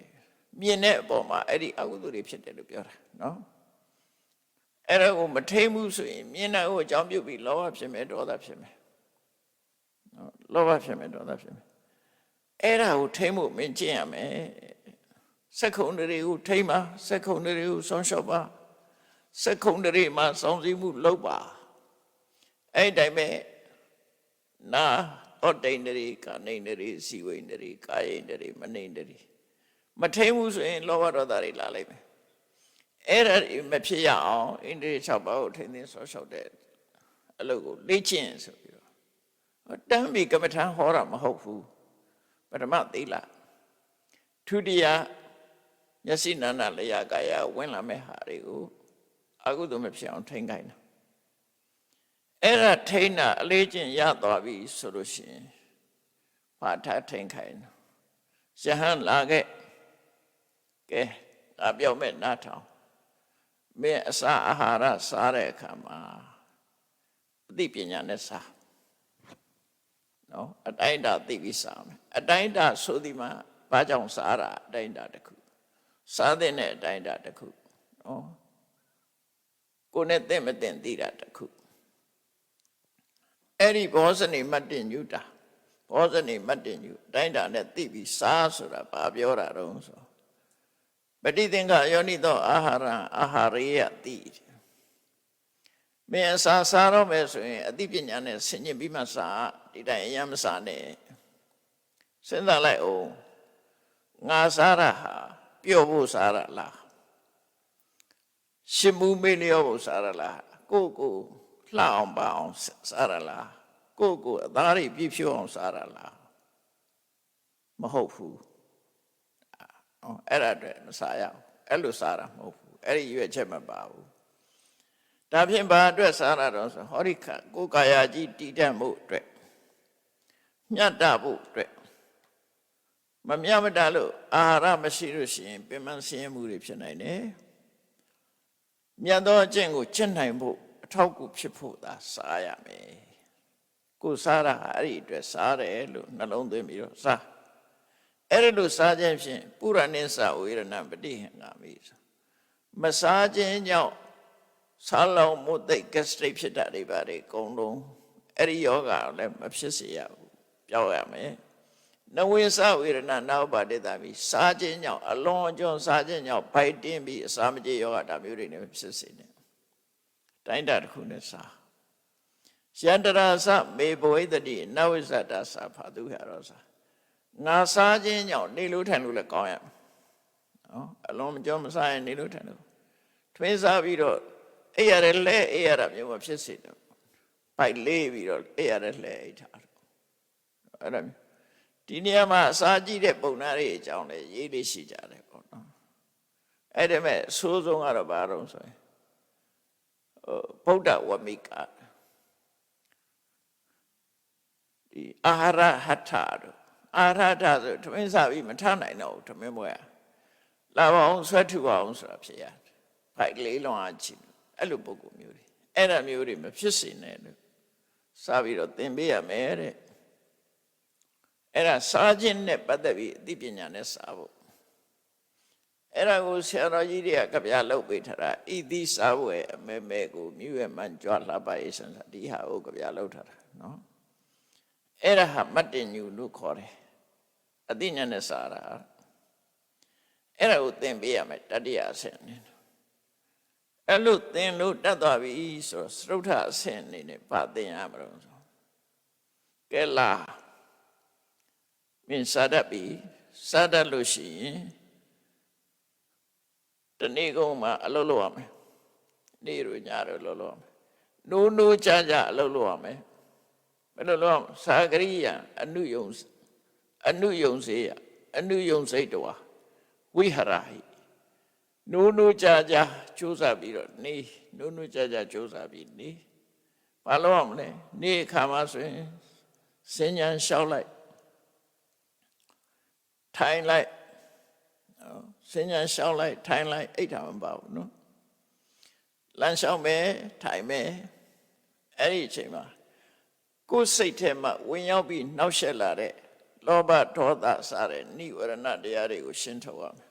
မြင်တဲ့အပေါ်မှာအဲ့ဒီအကုသိုလ်တွေဖြစ်တယ်လို့ပြောတာနော်အဲ့ဒါကိုမထိမ့်ဘူးဆိုရင်မြင်တာကိုအကြောင်းပြုပြီးလောဘဖြစ်မယ်ဒေါသဖြစ်မယ်နော်လောဘဖြစ်မယ်ဒေါသဖြစ်မယ်အဲ့ဒါကိုထိမ့်ဖို့မင်းကျင့်ရမယ်စက္ခုံတွေကိုထိမ့်ပါစက္ခုံတွေကိုဆောင်းလျှောက်ပါစက္ခုံတွေမှာစောင့်စည်းမှုလုပ်ပါအဲ့တိုင်းပဲနာဩတိန်တွေကာနိန်တွေစီဝိန်တွေကာယိန်တွေမနိန်တွေ မထိန်ဘူးဆိုရင်လောဘဒေါသတွေလာလိမ့်မယ်အဲ့ဒါမဖြစ်ရအောင်ဣန္ဒြေ6ပါးကိုထိန်းသိမ်းဆော့ရှောက်တဲ့အလုပ်ကိုလေ့ကျင့်ဆိုပြီးတော့တမ်းပြီးကမ္မထံဟောတာမဟုတ်ဘူးပထမသီလဒုတိယမျက်စိနာနာလျာကာယဝင်လာမဲ့ဟာတွေကိုအကုသိုလ်မဖြစ်အောင်ထိန်းခိုင်းတာအဲ့ဒါထိန်းတာအလေးကျင့်ရသွားပြီဆိုလို့ရှိရင်ဘာထထိန်းခိုင်းတာယဟန်လာခဲ့ကဲငါပြောမဲ့နားထောင်မင်းအစာအာဟာရစားတဲ့အခါမှာအသိပညာနဲ့စားနော်အတိုင်းတာသိပြီးစားမယ်အတိုင်းတာဆိုဒီမှာဘာကြောင့်စားတာအတိုင်းတာတစ်ခုစားတဲ့အတိုင်းတာတစ်ခုနော်ကိုယ်နဲ့သိမသိသိတာတစ်ခုအဲ့ဒီဘောဇနိမတ္တညုတာဘောဇနိမတ္တညုအတိုင်းတာနဲ့သိပြီးစားဆိုတာဘာပြောတာတုံးဆိုပဋိသင်္ခယောနိသောအာဟာရအာဟာရေယတိမင်းအစာစားတော့မယ်ဆိုရင်အသိပညာနဲ့ဆင်ញင်ပြီးမှစားဒီတိုင်းအရင်မစားနဲ့စဉ်းစားလိုက်အောင်ငါစားတာဟာပျော့ဖို့စားရလားရှင်မှုမေ့လျော့ဖို့စားရလားကိုလှအောင်ပါအောင်စားရလားကိုအသားတွေပြည့်ဖြိုးအောင်စားရလားမဟုတ်ဘူးအဲ့ဒါအတွက်မစားရအောင်အဲ့လိုစားတာမဟုတ်ဘူးအဲ့ဒီရွေးချက်မပါဘူးဒါဖြင့်ဘာအတွက်စားရတော့ဆိုဟောဒီကိုကာယကြီးတည်တတ်မှုအတွက်မြတ်တာဖို့အတွက်မမြတ်မတာလို့အာဟာရမရှိလို့ရှိရင်ပင်မဆင်းရဲမှုတွေဖြစ်နိုင်တယ်မြတ်သောအကျင့်ကိုကျင့်နိုင်ဖို့အထောက်အကူဖြစ်ဖို့သာစားရမယ်ကိုစားတာအဲ့ဒီအတွက်စားတယ်လို့နှလုံးသွင်းပြီးတော့စားအဲ့ဒီလိုစားခြင်းဖြင့်ပုရဏိသဝေရဏပฏิဟင်္ဂါမိမစားခြင်းကြောင့်စားလုံးမှုသိဂက်စထရိတ်ဖြစ်တာတွေပါတယ်အကုန်လုံးအဲ့ဒီယောဂါလည်းမဖြစ်စေရဘူးပြောက်ရမယ်နဝေသဝေရဏနာဥပါဒေတာပြီးစားခြင်းကြောင့်အလွန်အကျွံစားခြင်းကြောင့်ဗိုက်တင်းပြီးအစာမကြေယောဂဒါမျိုးတွေနဲ့ဖြစ်စေတယ်တိုင်းတာတစ်ခုနဲ့စားယန္တရာသမေဘဝိတ္တိနဝိသတာသာဖာတုဟရောစားငါစားခြင်းကြောင့်နေလို့ထိုင်လို့လည်းကောင်းရမယ်နော်အလွန်မကြောမစားရင်နေလို့ထိုင်လို့ထွင်းစားပြီးတော့အိပ်ရတယ်လဲအိပ်ရတာမျိုးမဖြစ်စေတော့ဗိုက်လေးပြီးတော့အိပ်ရတယ်လဲအိပ်ထားတော့အဲ့ဒါမျိုးဒီနေရာမှာအစာကြည့်တဲ့ပုံနာတွေအကြောင်းလည်းရေးလေးရှိကြတယ်ပေါ့နော်အဲ့ဒါမဲ့အဆိုးဆုံးကတော့ဘာလို့ဆိုရင်ဗုဒ္ဓဝမိကဒီအာဟာရဟထတို့အာဟာရဟထဆိုထမင်းစားပြီးမထနိုင်တော့ဘူးထမင်းပွဲလာပါအောင်ဆွဲထုပါအောင်ဆိုတာဖြစ်ရတယ်ဗိုက်လေးလုံးအားချီအဲ့လိုပုံကူမျိုးတွေအဲ့ဒါမျိုးတွေမဖြစ်စေနဲ့လို့စားပြီးတော့သင်ပေးရမယ်တဲ့အဲ့ဒါစားခြင်းနဲ့ပတ်သက်ပြီးအသိပညာနဲ့စားဖို့အဲ့ဒါကိုဆရာတော်ကြီးတွေကကြပြလုပ်ပေးထားတာဣတိစားဖို့ရဲ့အမဲမဲကိုမြွေမှန်ကြွလှပရေးစံဒီဟာကိုကြပြလုပ်ထားတာနော်အဲ့ဒါဟာမတ္တညုလို့ခေါ်တယ်အသိဉာဏ်နဲ့စားတာအဲ့ဒါကိုသင်ပေးရမယ်တတိယအဆင့်နဲ့အဲ့လိုသင်လို့တတ်သွားပြီဆိုတော့သရုဋ္ဌအဆင့်အနေနဲ့ဗာသင်ရမှာတော့ဆိုကဲလာမင်းစားတတ်ပြီစားတတ်လို့ရှိရင်တနေ့ကုန်မှာအလုပ်လုပ်ရမယ်နေ့တို့ညတို့လုပ်ရမယ်နိုးကြအလုပ်လုပ်ရမယ်ဘယ်လိုလုပ်ရမလဲသာဂရိယအနုယုံစေယအနုယုံစိတ်တော်ဝိဟရဟိနိုးကြကြိုးစားပြီးတော့နေနိုးကြကြိုးစားပြီးနေဘာလို့ရမလဲနေ့ခါမှဆိုရင်စဉ္ညာလျှောက်လိုက်ထိုင်လိုက်စဉ္ညာလျှောက်လိုက်ထိုင်လိုက်အိတ်တာမပါဘူးနော်လမ်းလျှောက်မယ်ထိုင်မယ်အဲ့ဒီအချိန်မှာကိုယ်စိတ်ထဲမှာဝင်ရောက်ပြီးနှောက်ယှက်လာတဲ့လောဘဒေါသစတဲ့နိဝရဏတရားတွေကိုရှင်းထုတ်ရမယ်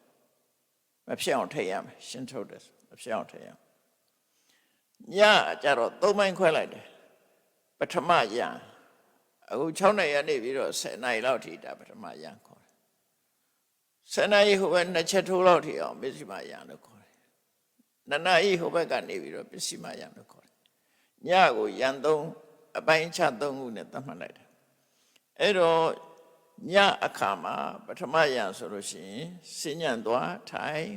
မဖြစ်အောင်ထိတ်ရမယ်ရှင်းထုတ်တယ်မဖြစ်အောင်ထိတ်ရမယ်ညကြတော့၃ပိုင်းခွဲလိုက်တယ်ပထမယံအခု6နှစ်ရနေပြီးတော့10နှစ်လောက်ထိဒါပထမယံခေါ်တယ်10နှစ်ဟိုဘက်2ချက်ထိုးလောက်ထိအောင်ပစ္စည်းမယံလို့ခေါ်တယ်2နှစ်ဟိုဘက်ကနေပြီးတော့ပစ္စည်းမယံလို့ခေါ်တယ်ညကိုယံ3အပိုင်းချ3ခုနဲ့သတ်မှတ်လိုက်တယ်အဲ့တော့ ညအခါမှာပထမယံဆိုလို့ရှိရင်စဉ္ညံသွားထိုင်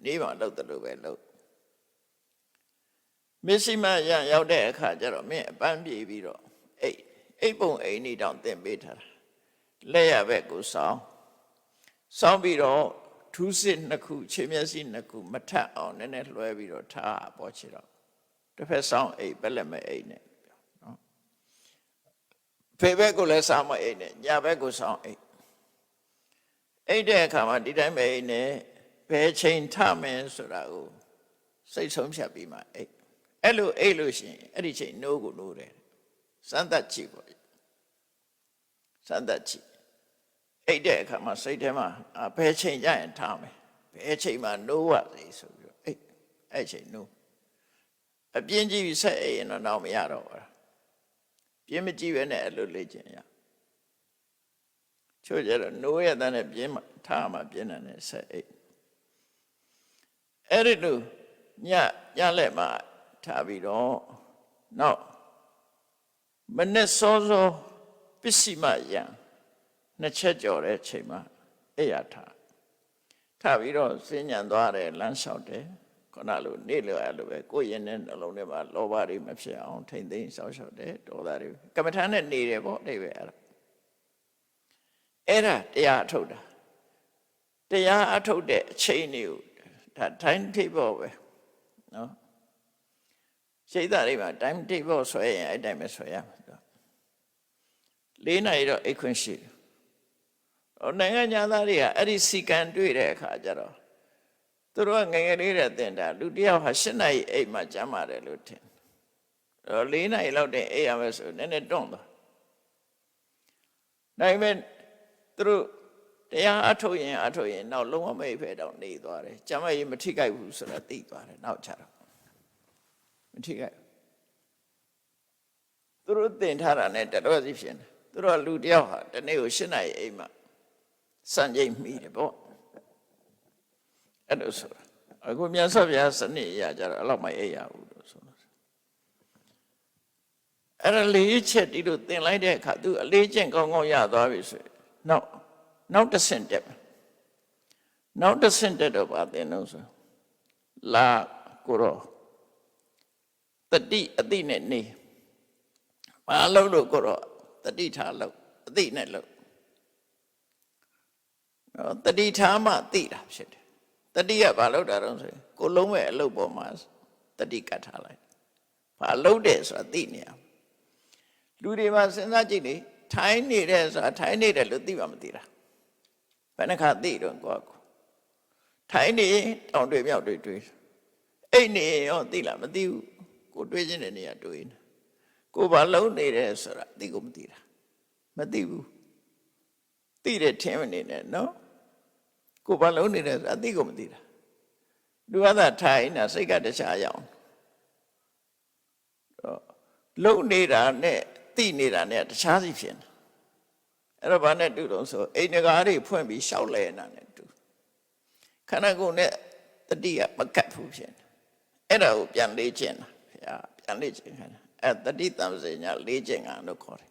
နေပါလို့တလို့ပဲလို့မစ္စည်းမယံရောက်တဲ့အခါကျတော့မင်းအပန်းပြေးပြီးတော့အိပ်ပုံအိမ်နေတောင်သင်ပေးထားတာလက်ရဘက်ကိုစောင်းပြီးတော့ထူးစစ်နှစ်ခုခြေမျက်စိနှစ်ခုမထပ်အောင်နည်းနည်းလွှဲပြီးတော့ထားပေါ်ချတော့တစ်ဖက်စောင်းအိပ်ဘက်လည်းမအိပ်နဲ့နော်ဖေဘက်ကိုလည်းစောင်းမအိပ်နဲ့ညာဘက်ကိုစောင်းအိပ်တဲ့အခါမှာဒီတိုင်းပဲအိပ်နဲ့ဘယ်ချိန်ထမယ်ဆိုတာကိုစိတ်ဆုံးဖြတ်ပြီးမှအဲ့လိုအိပ်လို့ရှိရင်အဲ့ဒီချိန်နိုးကိုနိုးတယ်စမ်းသပ်ကြည့်ပေါ့စမ်းသပ်ကြည့်အိပ်တဲ့အခါမှာစိတ်ထဲမှာဘယ်ချိန်ကျရင်ထားမယ်ဘယ်ချိန်မှာနိုးရစေဆိုပြီးတော့အဲ့ချိန်နိုးအပြင်းကြည့်ပြီးဆက်အိပ်ရင်တော့မရတော့ဘူးပြင်းမကြည့်ပဲနဲ့အဲ့လိုလေ့ကျင့်ရချို့ကျတော့နိုးရတဲ့ပြင်းမှထားမှပြင်းတယ်ဆက်အိပ်အဲ့ဒီလိုညလက်မှာထားပြီးတော့နောက်မနေ့စောပစ္စည်းမယံနှစ်ချက်ကြော်တဲ့ချိန်မှာအိယာထားပြီးတော့စဉ္ညံသွားတယ်လမ်းလျှောက်တယ်ခုနလိုနေလို့အဲ့လိုပဲကိုယ်ရင်တဲ့နှလုံးထဲမှာလောဘတွေမဖြစ်အောင်ထိမ့်သိမ်းစောင့်ရှောက်တယ်ဒေါသတွေကမ္မထာနဲ့နေတယ်ပေါ့အိပဲအဲ့ဒါတရားအထုတ်တာတရားအထုတ်တဲ့အချိန်တွေကိုဒါ time table ပဲနော်စိတ်ဓာတ်တွေမှာ time table ဆွဲရင်အဲ့တိုင်းပဲဆွဲရမှာ4 နာရီတော့အိတ်ခွင့်ရှိတယ်နိုင်ငံသားတွေကအဲ့ဒီစီကံတွေ့တဲ့အခါကျတော့သူတို့ကငယ်ငယ်လေးတဲ့တင်တာလူတယောက်ဟာ7 နာရီအိတ်မှကျမ်းပါတယ်လို့ထင်4 နာရီလောက်တင်အိတ်ရမယ်ဆိုနည်းနည်းတွန့်သွားဒါပေမဲ့သူတို့တရားအထုတ်ရင်နောက်လုံးဝမအိပ်ဖဲတော့နေသွားတယ်ကျမ်းမကြီးမထိခိုက်ဘူးဆိုတာသိသွားတယ်နောက်ကျတော့မထိခိုက်သူတို့တင်ထားတာနဲ့တတော်စီဖြစ်နေသူတို့လူတယောက်ဟာတနေ့ကို7 နာရီအိမ်မှစံချိန်မိတယ်ပေါ့အဲ့လိုဆိုတာအခုမြတ်စွာဘုရားစနစ်အရာကြတော့အဲ့လောက်မအိပ်ရဘူးလို့ဆိုလို့အဲ့ဒါလေးချက်ဒီလိုသင်လိုက်တဲ့အခါသူအလေးကျင့်ကောင်းကောင်းရသွားပြီဆိုနောက်တစ်ဆင့်တက်တော့ပါသင်လို့ဆိုလာကိုရောတတိအတိနဲ့နေမလုပ်လို့ကိုရောတတိထားလို့အတိနဲ့လို့တတိထားမှသိတာဖြစ်တယ်တတိကဘာလုပ်တာတော့ဆိုရင်ကိုလုံးမဲ့အလုပ်ပေါ်မှာတတိကတ်ထားလိုက်ဘာလုပ်တယ်ဆိုတာသိနေရလူတွေမှာစဉ်းစားကြည့်လေထိုင်းနေတယ်ဆိုတာထိုင်းနေတယ်လို့သိမှမသိတာဘယ်နှခါသိတော့ကိုထိုင်းနေတောင်တွေမြောက်တွေအိတ်နေရောသိလားမသိဘူးကိုတွေးခြင်းတဲ့နေရာတွေးနေကိုဘာလုံးနေတယ်ဆိုတာသိကိုမသိတာမသိဘူးသိတယ်ထင်မနေနဲ့နော်ကိုဘာလုံးနေတယ်ဆိုတာသိကိုမသိတာလူကသာထိုင်နေတာစိတ်ကတခြားရောက်လုံးနေတာနဲ့သိနေတာနဲ့တခြားစီဖြစ်နေအဲ့တော့ဘာနဲ့တူတော့ဆိုအိမ်ငကားတွေဖွင့်ပြီးရှောက်လဲနေတာနဲ့တူခန္ဓာကိုယ်နဲ့တတိယမကတ်ဘူးဖြစ်နေအဲ့ဒါကိုပြန်လေ့ကျင့်တာဘုရားပြန်လေ့ကျင့်ခိုင်းတာအဲ့တတိတံစညာလေ့ကျင့်တာလို့ခေါ်တယ်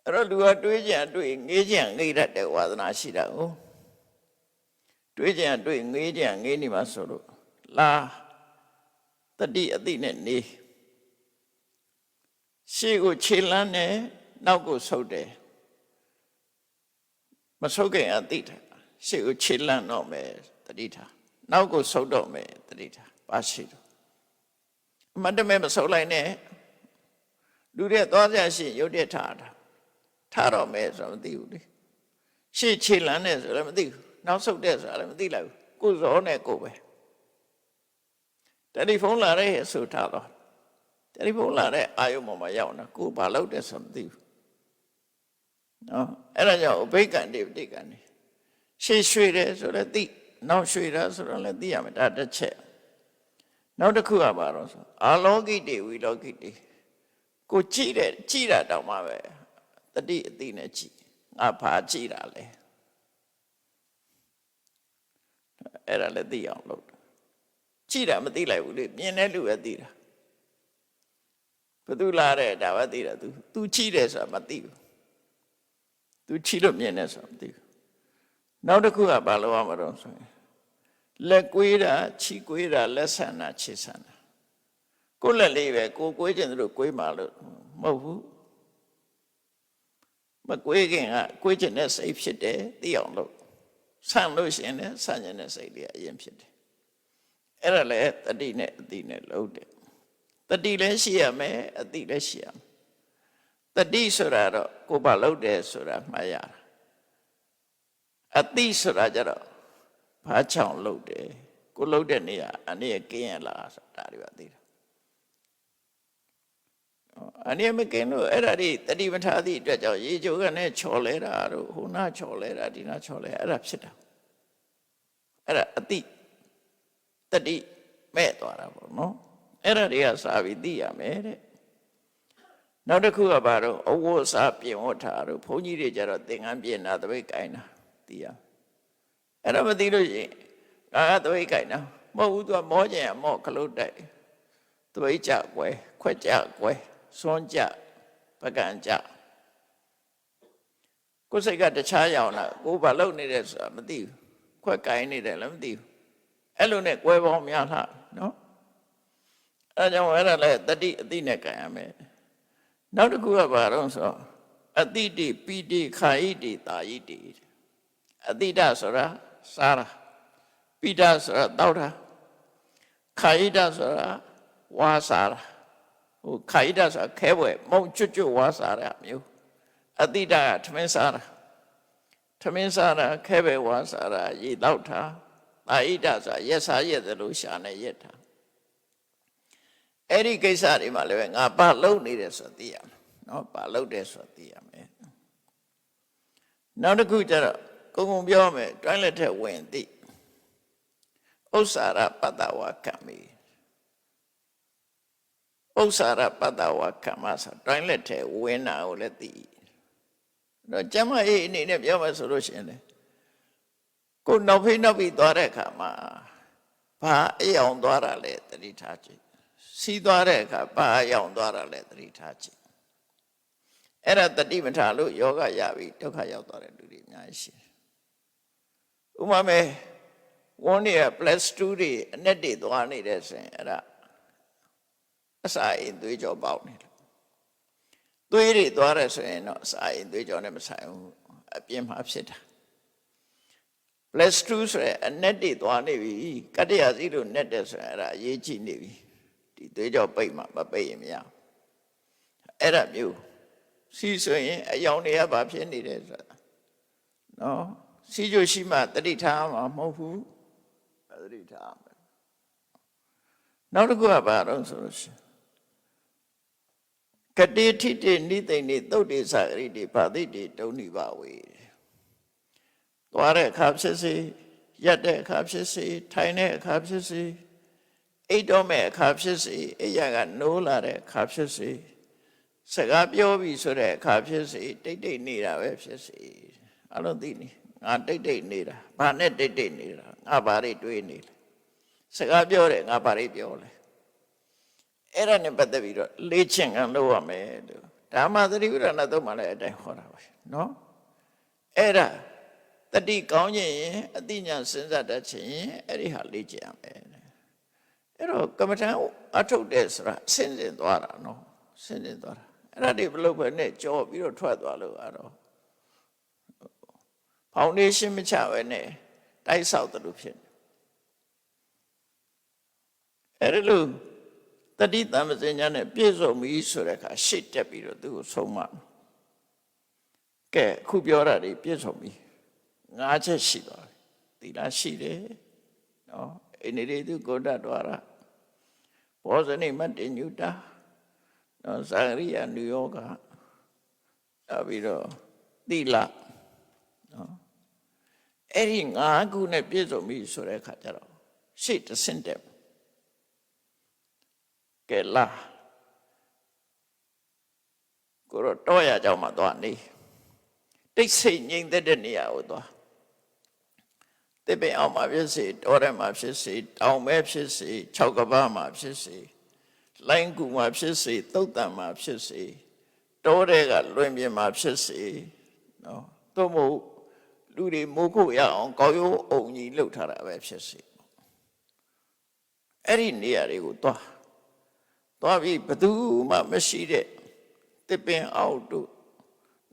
အဲ့တော့လူကတွေးကြံတွေးငေးကြံငေးတတ်တဲ့ဝါသနာရှိတာကိုတွေးကြံတွေးငေးကြံငေးနေမှာဆိုလို့လာတတိအတိနဲ့နေရှေ့ကိုခြေလန်းနဲ့နောက်ကိုဆုပ်တယ်မဆုပ်ခင်အတိထားရှေ့ကိုခြေလန်းတော့မယ်တတိထားနောက်ကိုဆုပ်တော့မယ်တတိထားပါရှိတော့အမတ်တမဲမဆုပ်လိုက်နဲ့လူတွေသွားကြရှိရုပ်တရက်ထားတော့မယ်ဆိုတော့မသိဘူးလေရှေ့ခြေလန်းနဲ့ဆိုလည်းမသိဘူးနောက်ဆုပ်တဲ့ဆိုလည်းမသိလိုက်ဘူးကိုယ်စောနဲ့ကိုယ်ပဲတယ်လီဖုန်းလာတဲ့ဆိုထားတော့တယ်လီဖုန်းလာတဲ့အာယုံပေါ်မှာရောက်နေကိုယ်ဘာလုပ်တယ်ဆိုမသိဘူးနော်အဲ့ဒါကြောင့်အဘိက္ခံတိပဋိက္ခံနေရှေ့ရွှေ့တယ်ဆိုလည်းသိနောက်ရွှေ့တာဆိုတော့လည်းသိရမယ်ဒါတစ်ချက်နောက်တစ်ခုကဘာလို့ဆိုအာလောကိတေဝိလောကိတေကိုကြည့်တာတောင်မှပဲတတိအတိနဲ့ကြည့်ငါဘာကြည့်တာလဲအဲ့ဒါလည်းသိအောင်လုပ်ကြည့်တာမသိလိုက်ဘူးလေမြင်တဲ့လူပဲသိတာဘသူလာတဲ့ဒါပဲသိတာ तू ကြည့်တယ်ဆိုတာမသိဘူး သူချီလို့မြင်နေဆိုမသိဘူးနောက်တစ်ခုကဘာလို့ရမှာတော့ဆိုရင်လက်ကွေးတာချီကွေးတာလက်ဆန်တာခြေဆန်တာကိုယ်လက်လေးပဲကိုကွေးခြင်းတို့ကွေးမှလို့မဟုတ်ဘူးမကွေးခင်ကကွေးခြင်းနဲ့စိတ်ဖြစ်တယ်သိအောင်လို့ဆန်လို့ရှိရင်လည်းဆန်ခြင်းနဲ့စိတ်လေးအရင်ဖြစ်တယ်အဲ့ဒါလည်းတတိနဲ့အတိနဲ့လုံးတယ်တတိလည်းရှိရမယ်အတိလည်းရှိရမယ်တတိဆိုတာတော့ကိုယ်ဘာလုပ်တယ်ဆိုတာမှတ်ရတာအတိဆိုတာကြတော့ဘာချောင်လုပ်တယ်ကိုလုပ်တဲ့နေရာအနေနဲ့ကင်းရလားဆိုတာတွေပါသိတာအနေမကင်းလို့အဲ့ဒါတွေတတိမထားသည့်အတွက်ကြောင့်ရေချိုးကနေချော်လဲတာတို့ဟိုနာချော်လဲတာဒီနာချော်လဲအဲ့ဒါဖြစ်တာအဲ့ဒါအတိတတိမဲ့သွားတာပေါ့နော်အဲ့ဒါတွေကစာပြီးသိရမယ်တဲ့နောက်တစ်ခုကဘာတော့အဝတ်အစားပြင်ဝတ်ထားတို့ဘုန်းကြီးတွေကြတော့သင်္ကန်းပြင်တာတပိတ်ကိုင်းတာသိရအဲ့ဒါမသိလို့ရှိရင်ငါကတပိတ်ကိုင်းတာမဟုတ်ဘူးသူကမောကျင်ရမော့ခလုတ်တိုက်တပိတ်ကြကွယ်ခွက်ကြကွယ်စွန်းကြပကံကြကိုယ်စိတ်ကတခြားရောက်လာကိုယ်ဘာလုပ်နေတယ်ဆိုတာမသိဘူးခွက်ကိုင်းနေတယ်လည်းမသိဘူးအဲ့လိုနဲ့ကွယ်ပေါင်းများလားနော်အဲ့ကြောင့်အဲ့ဒါလည်းတတိအတိနဲ့ကိုင်းရမယ်နောက်တစ်ခုကဘာတော့ဆိုအတိတိပိတိခာဣတိတာဣတိအတိတဆိုတာစားတာပိတဆိုတာတောက်တာခာဣတဆိုတာဝါစားတာဟိုခာဣတဆိုတာခဲပွဲမုံကျွတ်ကျွတ်ဝါစားတာမျိုးအတိတကထမင်းစားတာထမင်းစားတာခဲပွဲဝါစားတာရေတောက်တာတာဣတဆိုတာရက်စားရက်သလိုရှာနေရက်တာအဲ့ဒီကိစ္စတွေမှာလည်းငါဘာလုပ်နေတယ်ဆိုသိရမယ်နော်ဘာလုပ်တယ်ဆိုသိရမယ်နောက်တစ်ခုကျတော့ကုံပြောမယ်တွိုင်းလက်ထက်ဝင်သိဥစ္စာရပတ္တဝကံမိဥစ္စာရပတ္တဝကံမဆိုတွိုင်းလက်ထက်ဝင်တာကိုလည်းသိတော့ကျမအေးအနေနဲ့ပြောမယ်ဆိုလို့ရှိရင်လေကိုနောက်ဖိနောက်ပြီးသွားတဲ့အခါမှာဘာအယောင်သွားတာလဲတတိထားကြည့်စီးသွားတဲ့အခါဘာအယောင်သွားတာလဲတတိထားကြည့်အဲ့ဒါတတိမထားလို့ယောဂရပြီးဒုက္ခရောက်သွားတဲ့လူတွေအများကြီးရှိတယ်ဥပမာမဲ့ဝန်းနေရ +2 တွေအနက်တွေသွားနေတဲ့ဆိုရင်အဲ့ဒါအစာအိမ်သွေးကြောပေါက်နေတယ်သွေးတွေသွားတယ်ဆိုရင်တော့အစာအိမ်သွေးကြောနဲ့မဆိုင်ဘူးအပြင်မှာဖြစ်တာ+2 ဆိုရင်အနက်တွေသွားနေပြီကတ္တရာစီလို့နက်တယ်ဆိုရင်အဲ့ဒါအရေးကြီးနေပြီဒီသွေးကြောပိတ်မှမပိတ်ရင်မရအဲ့ဒါမျိုးစီဆိုရင်အယောင်တွေကဘာဖြစ်နေတယ်ဆိုတာနော်စီကြိုရှိမှတတိထားမှာမဟုတ်ဘူးတတိထားမယ်နောက်တစ်ခုကဘာတော့ဆိုလို့ရှိရင်ကတိထိတိနိသိဏိသုတ်တိသဂရိတိဘာတိတိတုံနိဘဝေသွားတဲ့အခါဖြစ်စေရက်တဲ့အခါဖြစ်စေထိုင်တဲ့အခါဖြစ်စေအိတ်တော့မဲ့အခါဖြစ်စေအိယာကနိုးလာတဲ့အခါဖြစ်စေစကားပြောပြီဆိုတဲ့အခါဖြစ်စေတိတ်တိတ်နေတာပဲဖြစ်စေအလုံးသိနေငါတိတ်တိတ်နေတာဘာနဲ့တိတ်တိတ်နေတာငါဘာတွေတွေးနေလဲစကားပြောတယ်ငါဘာတွေပြောလဲအဲ့ဒါနဲ့ပတ်သက်ပြီးတော့လေ့ကျင့်ခံလုပ်ရမယ်လို့ဓမ္မသတိပဋ္ဌာန်သုံးမှာလည်းအတိုင်းဟောတာပဲနော်အဲ့ဒါတတိကောင်းခြင်းရင်အတိညာစဉ်းစားတတ်ခြင်းရင်အဲ့ဒီဟာလေ့ကျင့်ရမယ်အဲ့တော့ကမ္မထံအထုတ်တယ်ဆိုတာဆင်းရဲသွားတာနော်ဆင်းရဲသွားတာအဲ့ဒါတွေဘလို့ပဲနဲ့ကြောပြီးတော့ထွက်သွားလို့ကတော့ဖောင်ဒေးရှင်းမချပဲနဲ့တိုက်ဆောက်တယ်လို့ဖြစ်အဲ့ဒါလို့တတိတမ္ပဇဉာဏ်နဲ့ပြည့်စုံပြီဆိုတဲ့အခါရှေ့တက်ပြီးတော့သူ့ကိုဆုံးမကဲအခုပြောတာတွေပြည့်စုံပြီ၅ချက်ရှိသွားပြီသီလရှိတယ်နော်အိနေရိတုကိုဋ္ဌတော်ရဘောဇနိမတ္တညုတာနော်ဇာရိယနုယောဂနောက်ပြီးတော့သီလနော်အဲ့ဒီ၅ခုနဲ့ပြည့်စုံပြီဆိုတဲ့အခါကျတော့ရှေ့တဆင့်တက်ကဲလာကိုတော့ရကြောင်မှသွားနေတိတ်ဆိတ်ငြိမ်သက်တဲ့နေရာကိုသွားတပင်အောင်မှာဖြစ်စေတောထဲမှာဖြစ်စေတောင်မဲဖြစ်စေ၆ကပ္ပမှာဖြစ်စေလိုင်းကူမှာဖြစ်စေသုတ်တံမှာဖြစ်စေတောထဲကလွင်ပြင်မှာဖြစ်စေနော် သို့မဟုတ်လူတွေမိုးခိုရအောင်ကောက်ရိုးအုံကြီးလှုပ်ထားတာပဲဖြစ်စေအဲ့ဒီနေရာတွေကိုသွားပြီးဘသူမှမရှိတဲ့တစ်ပင်အောက်တို့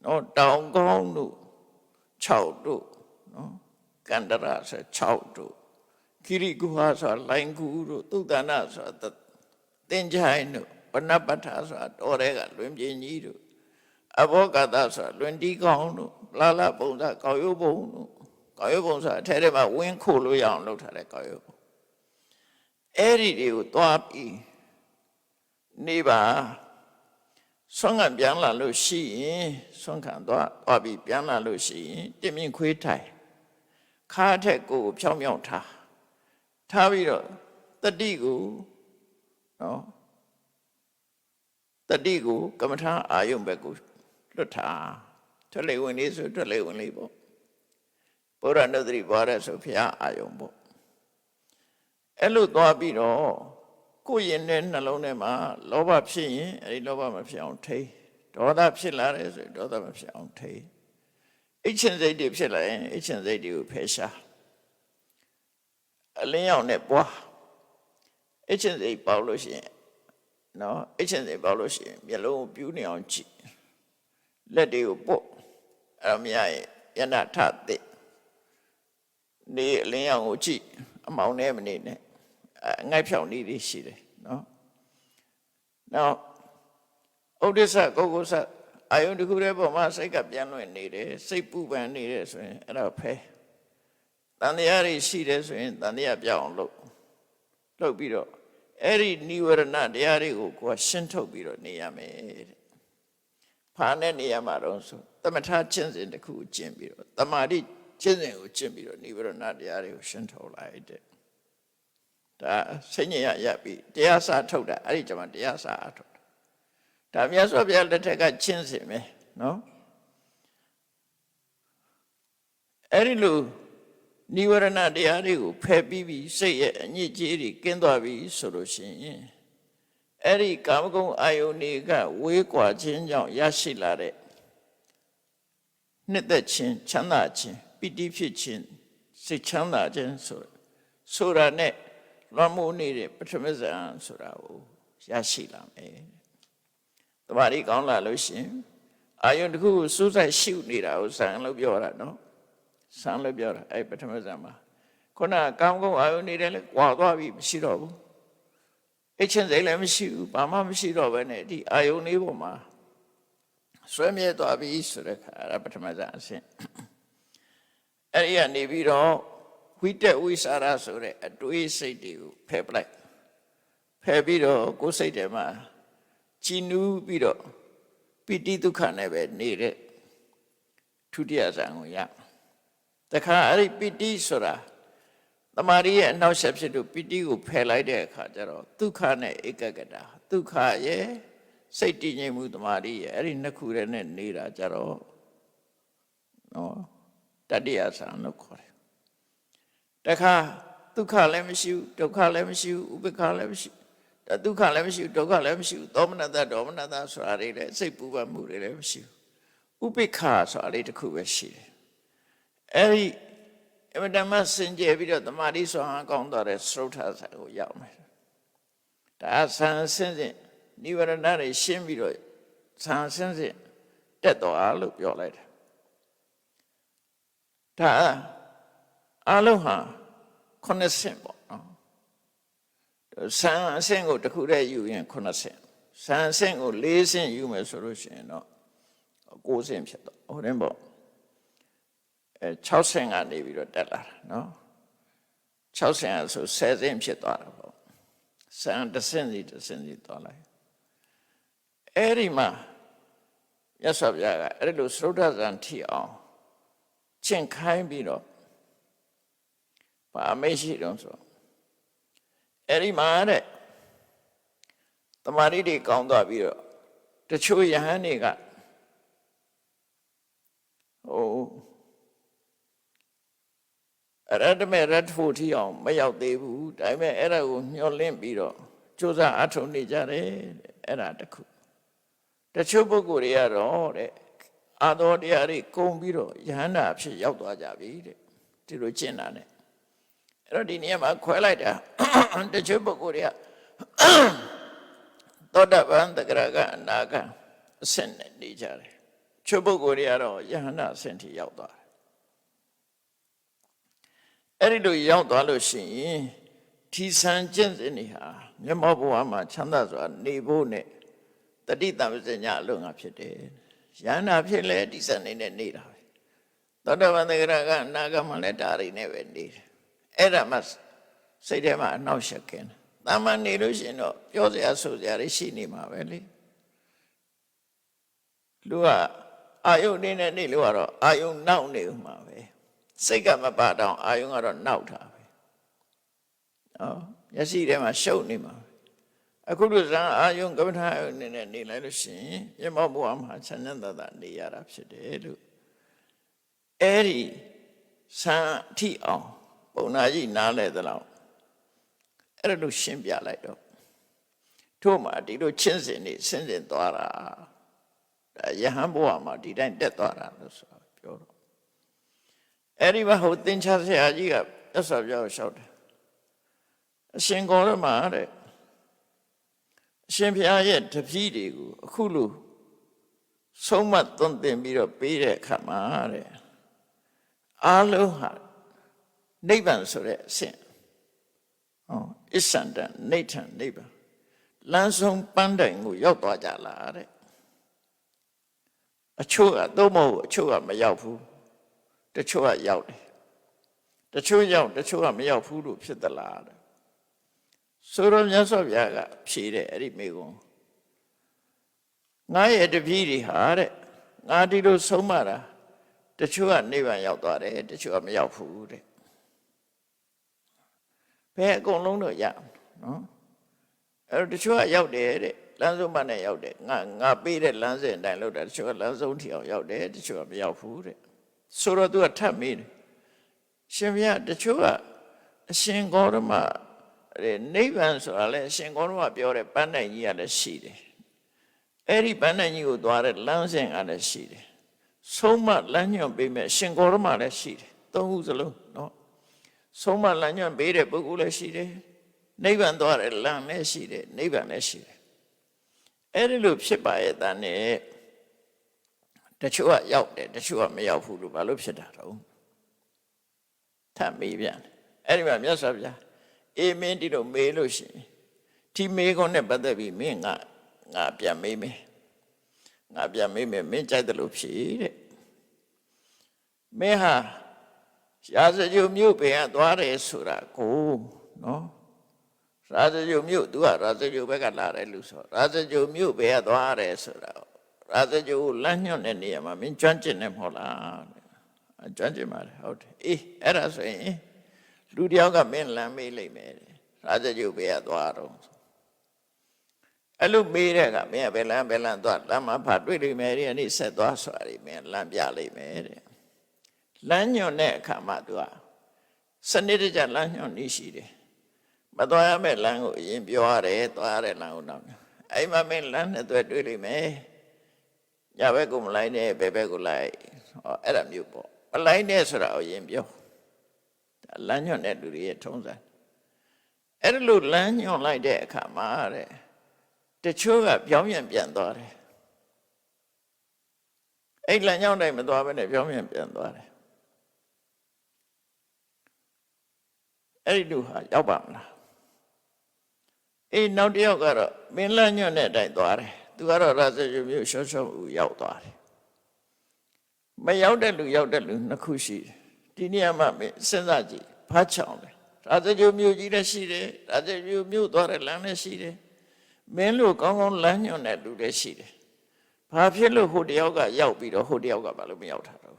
နော်တောင်ကောင်းတို့6တို့နော်ကန္တရဆို6တို့ခိရိကုဟာဆိုလိုင်ကူတို့သုတ္တနာဆိုတင်ချိုင်းတို့ဝနပဋ္ဌာဆိုတော်တဲ့ကလွင်ပြင်းကြီးတို့အဘောဂတဆိုလွင်တီးကောင်းတို့လာလာပုံစံကောက်ရိုးပုံတို့ကောက်ရိုးပုံဆိုအထဲထဲမှာဝင်းခိုလို့ရအောင်လုပ်ထားတဲ့ကောက်ရိုးပုံအဲ့ဒီတွေကိုသွားပြီးနေပါဆွမ်းခံပြန်လာလို့ရှိရင်ဆွမ်းခံသွားပြီးပြန်လာလို့ရှိရင်တင်မြင့်ခွေးထိုင်ခါထက်ကိုဖြောင်းဖြောင်းထားပြီးတော့တတိကိုနော်တတိကိုကမ္မထာအာယုံဘက်ကိုလွတ်ထားထွက်လေဝင်လေးဆိုထွက်လေဝင်လေးပေါ့ဘုရားနုဒတိဘာရဆိုဖျားအာယုံပေါ့အဲ့လိုသွားပြီးတော့ကိုယ်ရင်တဲ့နှလုံးထဲမှာလောဘဖြစ်ရင်အဲ့ဒီလောဘမဖြစ်အောင်ထိဒေါသဖြစ်လာတယ်ဆိုဒေါသမဖြစ်အောင်ထိအိတ်ချင်စိတ်တွေဖြစ်လာရင်အိတ်ချင်စိတ်တွေကိုဖယ်ရှားအလင်းရောင်နဲ့ပွားအိတ်ချင်စိတ်ပေါက်လို့ရှိရင်နော်အိတ်ချင်စိတ်ပေါက်လို့ရှိရင်မျက်လုံးကိုပြူးနေအောင်ကြည့်လက်တွေကိုပုတ်အဲ့မရရင်ယန္တထသိနေအလင်းရောင်ကိုကြည့်အမောင်နဲ့မနေနဲ့အငိုက်ဖြောင်နေသေးရှိတယ်နော်နောက်ဥဒိစ္စကုက္ကုစ္စအာယုန်တစ်ခုတည်းပေါ်မှာစိတ်ကပြန်လွင့်နေတယ်စိတ်ပူပန်နေတယ်ဆိုရင်အဲ့ဒါဖဲတန်တရားတွေရှိတယ်ဆိုရင်တန်တရားပြောင်းအောင်လုပ်ပြီးတော့အဲ့ဒီနိဝရဏတရားတွေကိုကိုယ်ရှင်းထုတ်ပြီးတော့နေရမယ်တဲ့ဖာနဲ့နေရမှာတော့ဆိုသမထကျင့်စဉ်တစ်ခုကျင့်ပြီးတော့တမာတိကျင့်စဉ်ကိုကျင့်ပြီးတော့နိဝရဏတရားတွေကိုရှင်းထုတ်လိုက်တဲ့ဒါစိတ်ညစ်ရပြီးတရားစာထုတ်တာအဲ့ဒီကျမှတရားစာအထုတ်ဒါမြတ်စွာဘုရားလက်ထက်ကကျင့်စဉ်ပဲနော်အဲ့ဒီလိုနိဝရဏတရားတွေကိုဖယ်ပြီးစိတ်ရဲ့အညစ်အကြေးတွေကင်းသွားပြီဆိုလို့ရှိရင်အဲ့ဒီကာမဂုဏ်အာယုန်တွေကဝေးကွာခြင်းကြောင့်ရရှိလာတဲ့နှစ်သက်ခြင်းချမ်းသာခြင်းပိဋိဖြစ်ခြင်းစိတ်ချမ်းသာခြင်းဆိုတာနဲ့လွန်မိုးနေတဲ့ပထမဇန်ဆိုတာကိုရရှိလာမယ်။တမာရီကောင်းလာလို့ရှိရင်အာယုန်တစ်ခုကိုစူးစိုက်ရှုနေတာကိုဇန်လို့ပြောတာနော်။ဇန်လို့ပြောတာအဲ့ပထမဇန်မှာခုနကောင်းကောင်းအာယုန်နေတယ်လေကွာသွားပြီမရှိတော့ဘူး။အချင်းစိတ်လည်းမရှိဘူးဘာမှမရှိတော့ဘဲနဲ့ဒီအာယုန်လေးပေါ်မှာဆွဲမြဲသွားပြီဆိုတဲ့ခါအဲ့ပထမဇန်အဆင့်အဲ့ဒီကနေပြီးတော့ဝိတက်ဝိစာရဆိုတဲ့အတွေးစိတ်တွေကိုဖယ်ပလိုက်ဖယ်ပြီးတော့ကိုယ်စိတ်ထဲမှာကြည်နူးပြီးတော့ပိဋိဒုက္ခနဲ့ပဲနေတဲ့ဒုတိယဇန်ကိုရတခါအဲ့ဒီပိဋိဆိုတာတမာရီရဲ့အနောက်ဆက်ဖြစ်လို့ပိဋိကိုဖယ်လိုက်တဲ့အခါကျတော့ဒုက္ခနဲ့ဧကဂတဒုက္ခရဲ့စိတ်တည်ငြိမ်မှုတမာရီရဲ့အဲ့ဒီနှစ်ခုတည်းနဲ့နေတာကြတော့နော်တတိယဇန်လို့ခေါ်တယ်တခါဒုက္ခလည်းမရှိဘူးဒုက္ခလည်းမရှိဘူးဥပေက္ခလည်းမရှိဘူးဒုက္ခလည်းမရှိဘူးဒုက္ခလည်းမရှိဘူးသောမနတဒေါမနတဆိုတာတွေလည်းစိတ်ပူပန်မှုတွေလည်းမရှိဘူးဥပေက္ခဆိုတာလေးတစ်ခုပဲရှိတယ်အဲ့ဒီအမတမစင်ကြယ်ပြီးတော့တမာတိဆွမ်းကောင်းသွားတဲ့သရုတ်ထဆာကိုရောက်မယ်ဒါဆန်းစင်းစင်နိဝရဏတွေရှင်းပြီးတော့ဆန်းစင်းစင်တက်သွားလို့ပြောလိုက်တယ်ဒါအလုံးဟာ9ဆင့်ပေါ့နော်ဆန်းအဆင့်ကိုတစ်ခုတည်းယူရင်9ဆင့်ဆန်းအဆင့်ကို4ဆင့်ယူမယ်ဆိုလို့ရှိရင်တော့9ဆင့်ဖြစ်တော့ဟိုတင်းပေါ့6ဆင့်ကနေပြီးတော့တက်လာတာနော်6ဆင့်ဆို10ဆင့်ဖြစ်သွားတာပေါ့ဆန်းတစ်ဆင့်စီသွားလိုက်အဲ့ဒီမှာမြတ်စွာဘုရားကအဲ့လိုသရုတ်ထဇန်ထီအောင်ကျင့်ခိုင်းပြီးတော့ဘာမရှိတော့ဆိုအဲ့ဒီမှာတဲ့တမာရီတွေကောင်းသွားပြီးတော့တချို့ယဟန်တွေကရတ္တမေရတ္ထဖို့ထီအောင်မရောက်သေးဘူးဒါပေမဲ့အဲ့ဒါကိုမျှော်လင့်ပြီးတော့ကြိုးစားအထောက်နေကြတယ်အဲ့ဒါတခုတချို့ပုဂ္ဂိုလ်တွေကတော့တဲ့ အာတော်တရားတွေကုန်ပြီးတော့ယဟန္တာအဖြစ်ရောက်သွားကြပြီတဲ့ဒီလိုကျင့်တာနဲ့အဲ့တော့ဒီနေရာမှာခွဲလိုက်တာတချို့ပုဂ္ဂိုလ်တွေကသောတာပန်တဂရကအနာဂတ်အဆင့်နဲ့နေကြတယ်ချို့ပုဂ္ဂိုလ်တွေကတော့ယဟန္တာအဆင့်ထိရောက်သွားတယ်အဲ့ဒီလိုရောက်သွားလို့ရှိရင်ဒီဆံကျင့်စဉ်တွေဟာမျက်မှောက်ဘဝမှာချမ်းသာစွာနေဖို့နဲ့တတိတံပစညာအလုံးငါဖြစ်တယ်ယန္တာဖြစ်လဲဒီဆံနေနဲ့နေတာပဲသောတာပန်တဂရကအနာဂတ်မှာလည်းဒါတွေနဲ့ပဲနေတယ်အဲ့ဒါမှစိတ်ထဲမှာအနှောက်ယှက်ကင်းတာမန်နေလို့ရှိရင်တော့ပြောစရာဆိုစရာတွေရှိနေမှာပဲလေလူကအာယုန်နေနဲ့နေလို့ကတော့အာယုန်နောက်နေဦးမှာပဲစိတ်ကမပါတော့အာယုန်ကတော့နောက်တာပဲမျက်စိထဲမှာရှုပ်နေမှာအခုလိုဇာအာယုန်ကမ္မထာအာယုန်နဲ့နေလိုက်လို့ရှိရင်မျက်မှောက်ဘဝမှာချမ်းသာသာနေရတာဖြစ်တယ်လို့အဲ့ဒီဆံအထိအောင်ပုံနာကြီးနားလဲသလောက်အဲ့လိုရှင်းပြလိုက်တော့ထို့မှာဒီလိုချင်းစင်နေဆင်းစင်သွားတာဒါယဟန်ဘဝမှာဒီတိုင်းတက်သွားတာလို့ဆိုပြောတော့အဲ့ဒီမှာဟိုသင်္ချာဆရာကြီးကမြတ်စွာဘုရားကိုလျှောက်တယ်အရှင်ကောရမတဲ့အရှင်ဘုရားရဲ့တပည့်တွေကိုအခုလိုဆုံးမသွန်သင်ပြီးတော့ပေးတဲ့အခါမှာတဲ့အားလုံးဟာနိဗ္ဗာန်ဆိုတဲ့အဆင့်အစ္ဆန္ဒနိဋ္ဌံနိဗ္ဗာန်လမ်းဆုံးပန်းတိုင်ကိုရောက်သွားကြလားတဲ့အချို့ကတော့မဟုတ်အချို့ကမရောက်ဘူးတချို့ကရောက်တယ်တချို့ရောက်တချို့ကမရောက်ဘူးလို့ဖြစ်သလားတဲ့ဆိုတော့မြတ်စွာဘုရားကဖြေတယ်အဲ့ဒီမိကုံငါရဲ့တပည့်တွေဟာတဲ့ငါဒီလိုဆုံးမတာတချို့ကနိဗ္ဗာန်ရောက်သွားတယ်တချို့ကမရောက်ဘူးတဲ့ဘယ်အကုန်လုံးတော့ရနော်အဲ့တော့တချို့ကရောက်တယ်တဲ့လမ်းဆုံးမနဲ့ရောက်တယ်ငါပေးတဲ့လမ်းစဉ်အတိုင်းလုပ်တာတချို့ကလမ်းဆုံးထီအောင်ရောက်တယ်တချို့ကမရောက်ဘူးတဲ့ဆိုတော့သူကထပ်မေးတယ်ရှင်ဘုရားတချို့ကအရှင်ဂေါရမနိဗ္ဗာန်ဆိုတာလဲအရှင်ဂေါရမပြောတဲ့ပန်းတိုင်ကြီးကလည်းရှိတယ်အဲ့ဒီပန်းတိုင်ကြီးကိုသွားတဲ့လမ်းစဉ်ကလည်းရှိတယ်ဆုံးမလမ်းညွှန်ပေးမဲ့ရှင်ဂေါရမလည်းရှိတယ်သုံးခုစလုံးနော်ဆုံးမလမ်းညွှန်ပေးတဲ့ပုဂ္ဂိုလ်လည်းရှိတယ်နိဗ္ဗာန်သွားတဲ့လမ်းလည်းရှိတယ်နိဗ္ဗာန်လည်းရှိတယ်အဲ့ဒီလိုဖြစ်ပါရဲ့တန်နဲ့တချို့ကရောက်တယ်တချို့ကမရောက်ဘူးလို့ဘာလို့ဖြစ်တာတော့ထပ်မေးပြန်အဲ့ဒီမှာမြတ်စွာဘုရားအေးမင်းဒီလိုမေးလို့ရှိရင်ဒီမေးခွန်းနဲ့ပတ်သက်ပြီးမင်းငါပြန်မေးမယ်ငါပြန်မေးမယ်မင်းကြိုက်တယ်လို့ဖြေတဲ့မင်းဟာရာဇဂိုမြို့ဘယ်ကသွားတယ်ဆိုတာကိုနော်ရာဇဂိုမြို့ तू ကရာဇဂိုဘက်ကလာတယ်လို့ဆိုရာဇဂိုမြို့ဘယ်ကသွားတယ်ဆိုတာရာဇဂိုလမ်းညွှန်တဲ့နေရာမှာမင်းကျွမ်းကျင်နေမဟုတ်လားကျွမ်းကျင်ပါတယ်ဟုတ်တယ်အေးအဲ့ဒါဆိုရင်လူတယောက်ကမင်းလမ်းမေးလိုက်မယ်ရာဇဂိုဘယ်ကသွားတော့အဲ့လိုမေးတဲ့ကမင်းကဘယ်လမ်းသွားလမ်းမှာဖတ်တွေ့လိမ့်မယ်ဒီနေ့ဆက်သွားဆိုတာဒီမင်းလမ်းပြလိုက်မယ်တဲ့လမ်းညွှန်တဲ့အခါမှာ तू ကစနစ်တကျလမ်းညွှန်နေရှိတယ်မသွားရမယ့်လမ်းကိုအရင်ပြောရတယ်သွားရတဲ့လမ်းကိုနောက်အဲ့မှာမင်းလမ်းနဲ့တွေ့လိမ့်မယ်ညဘက်ကိုမလိုက်နဲ့ဘယ်ဘက်ကိုလိုက်ဟောအဲ့ဒါမျိုးပေါ့မလိုက်နဲ့ဆိုတာကိုအရင်ပြောလမ်းညွှန်တဲ့လူတွေရဲ့ထုံးစံအဲ့လိုလမ်းညွှန်လိုက်တဲ့အခါမှာတဲ့တချို့ကပြောင်းပြန်သွားတယ်အဲ့လမ်းညွှန်တိုင်းမသွားဘဲနဲ့ပြောင်းပြန်သွားတယ်အဲ့ဒီလူဟာရောက်ပါမလားအေးနောက်တစ်ယောက်ကတော့မင်းလမ်းညွှန်တဲ့အတိုင်းသွားတယ်သူကတော့ရာဇဂိုမြို့ရှော့ရောက်သွားတယ်မရောက်တဲ့လူရောက်တဲ့လူနှစ်ခုရှိတယ်ဒီနေရာမှာမင်းစဉ်းစားကြည့်ဘာချောင်းလဲရာဇဂိုမြို့ကြီးလည်းရှိတယ်ရာဇဂိုမြို့သွားတဲ့လမ်းလည်းရှိတယ်မင်းတို့ကောင်းကောင်းလမ်းညွှန်တဲ့လူလည်းရှိတယ်ဘာဖြစ်လို့ဟိုတယောက်ကရောက်ပြီးတော့ဟိုတယောက်ကဘာလို့မရောက်တာတော့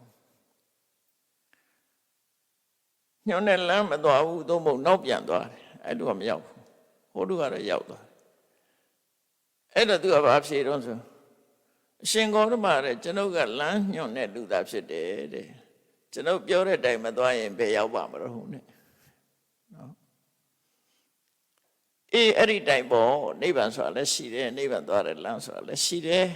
ညွှန်တဲ့လမ်းမသွားဘူးသို့မဟုတ်နောက်ပြန်သွားတယ်အဲ့လူကမရောက်ဘူးဟိုလူကတော့ရောက်သွားတယ်အဲ့တော့သူကဘာဖြေတော့ဆိုအရှင်ဂေါရမတဲ့ကျွန်ုပ်ကလမ်းညွှန်တဲ့လူသားဖြစ်တယ်တဲ့ကျွန်ုပ်ပြောတဲ့အတိုင်းမသွားရင်ဘယ်ရောက်ပါမလို့နဲ့နော်အေးအဲ့ဒီတိုင်ပေါ့နိဗ္ဗာန်ဆိုတာလည်းရှိတယ်နိဗ္ဗာန်သွားတဲ့လမ်းဆိုတာလည်းရှိတယ်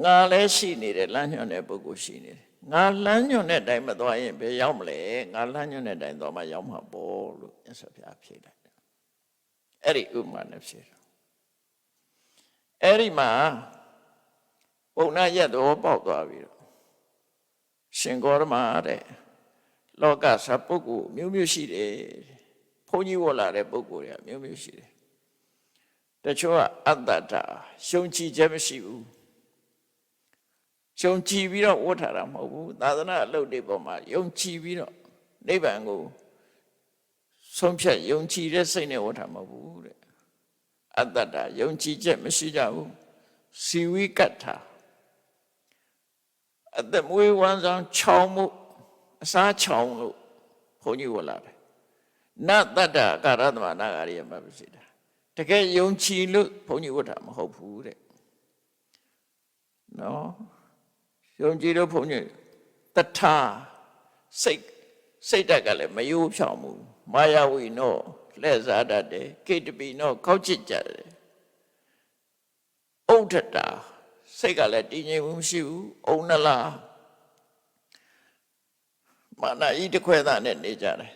ငါလည်းရှိနေတယ်လမ်းညွှန်တဲ့ပုဂ္ဂိုလ်ရှိနေတယ်ငါလမ်းညွှန်တဲ့အတိုင်းမသွားရင်ဘယ်ရောက်မလဲငါလမ်းညွှန်တဲ့အတိုင်းသွားမှရောက်မှာပေါ့လို့မြတ်စွာဘုရားဖြေလိုက်တယ်အဲ့ဒီဥပမာနဲ့ဖြေတယ်အဲ့ဒီမှာပုံနာရက်တော့ပေါက်သွားပြီတော့ရှင်ဂေါရမတဲ့လောကစာပုဂ္ဂိုလ်မျိုးမျိုးရှိတယ်ဘုန်းကြီးဝတ်လာတဲ့ပုဂ္ဂိုလ်တွေကမျိုးမျိုးရှိတယ်တချို့ကအတ္တတာရှုံကြည်ချက်မရှိဘူးယုံကြည်ပြီးတော့ဝတ်ထားတာမဟုတ်ဘူးသာသနာအလုပ်တွေပေါ်မှာယုံကြည်ပြီးတော့နိဗ္ဗာန်ကိုဆုံးဖြတ်ယုံကြည်တဲ့စိတ်နဲ့ဝတ်ထားမဟုတ်ဘူးတဲ့အတ္တတာယုံကြည်ချက်မရှိကြဘူးစီဝိကတ္ထာအသက်မွေးဝမ်းဆောင်ချောင်းမှုအစားချောင်းလို့ဘုန်းကြီးဝတ်လာတယ်နတ္တတာကာရသမနာဂရိယမပစိတာတကယ်ယုံကြည်လို့ဘုန်းကြီးဝတ်တာမဟုတ်ဘူးတဲ့နော်ယုံကြည်လို့ဘုန်းကြီးတထာစိတ်ဓာတ်ကလည်းမယိုးဖြောင်ဘူးမာယာဝီနောလှည့်စားတတ်တယ်ကေတပီနောခောက်ချစ်ကြတယ်ဥဒ္ဒတာစိတ်ကလည်းတည်ငြိမ်မှုမရှိဘူးအုံနလားမာနဤတခွဲသားနဲ့နေကြတယ်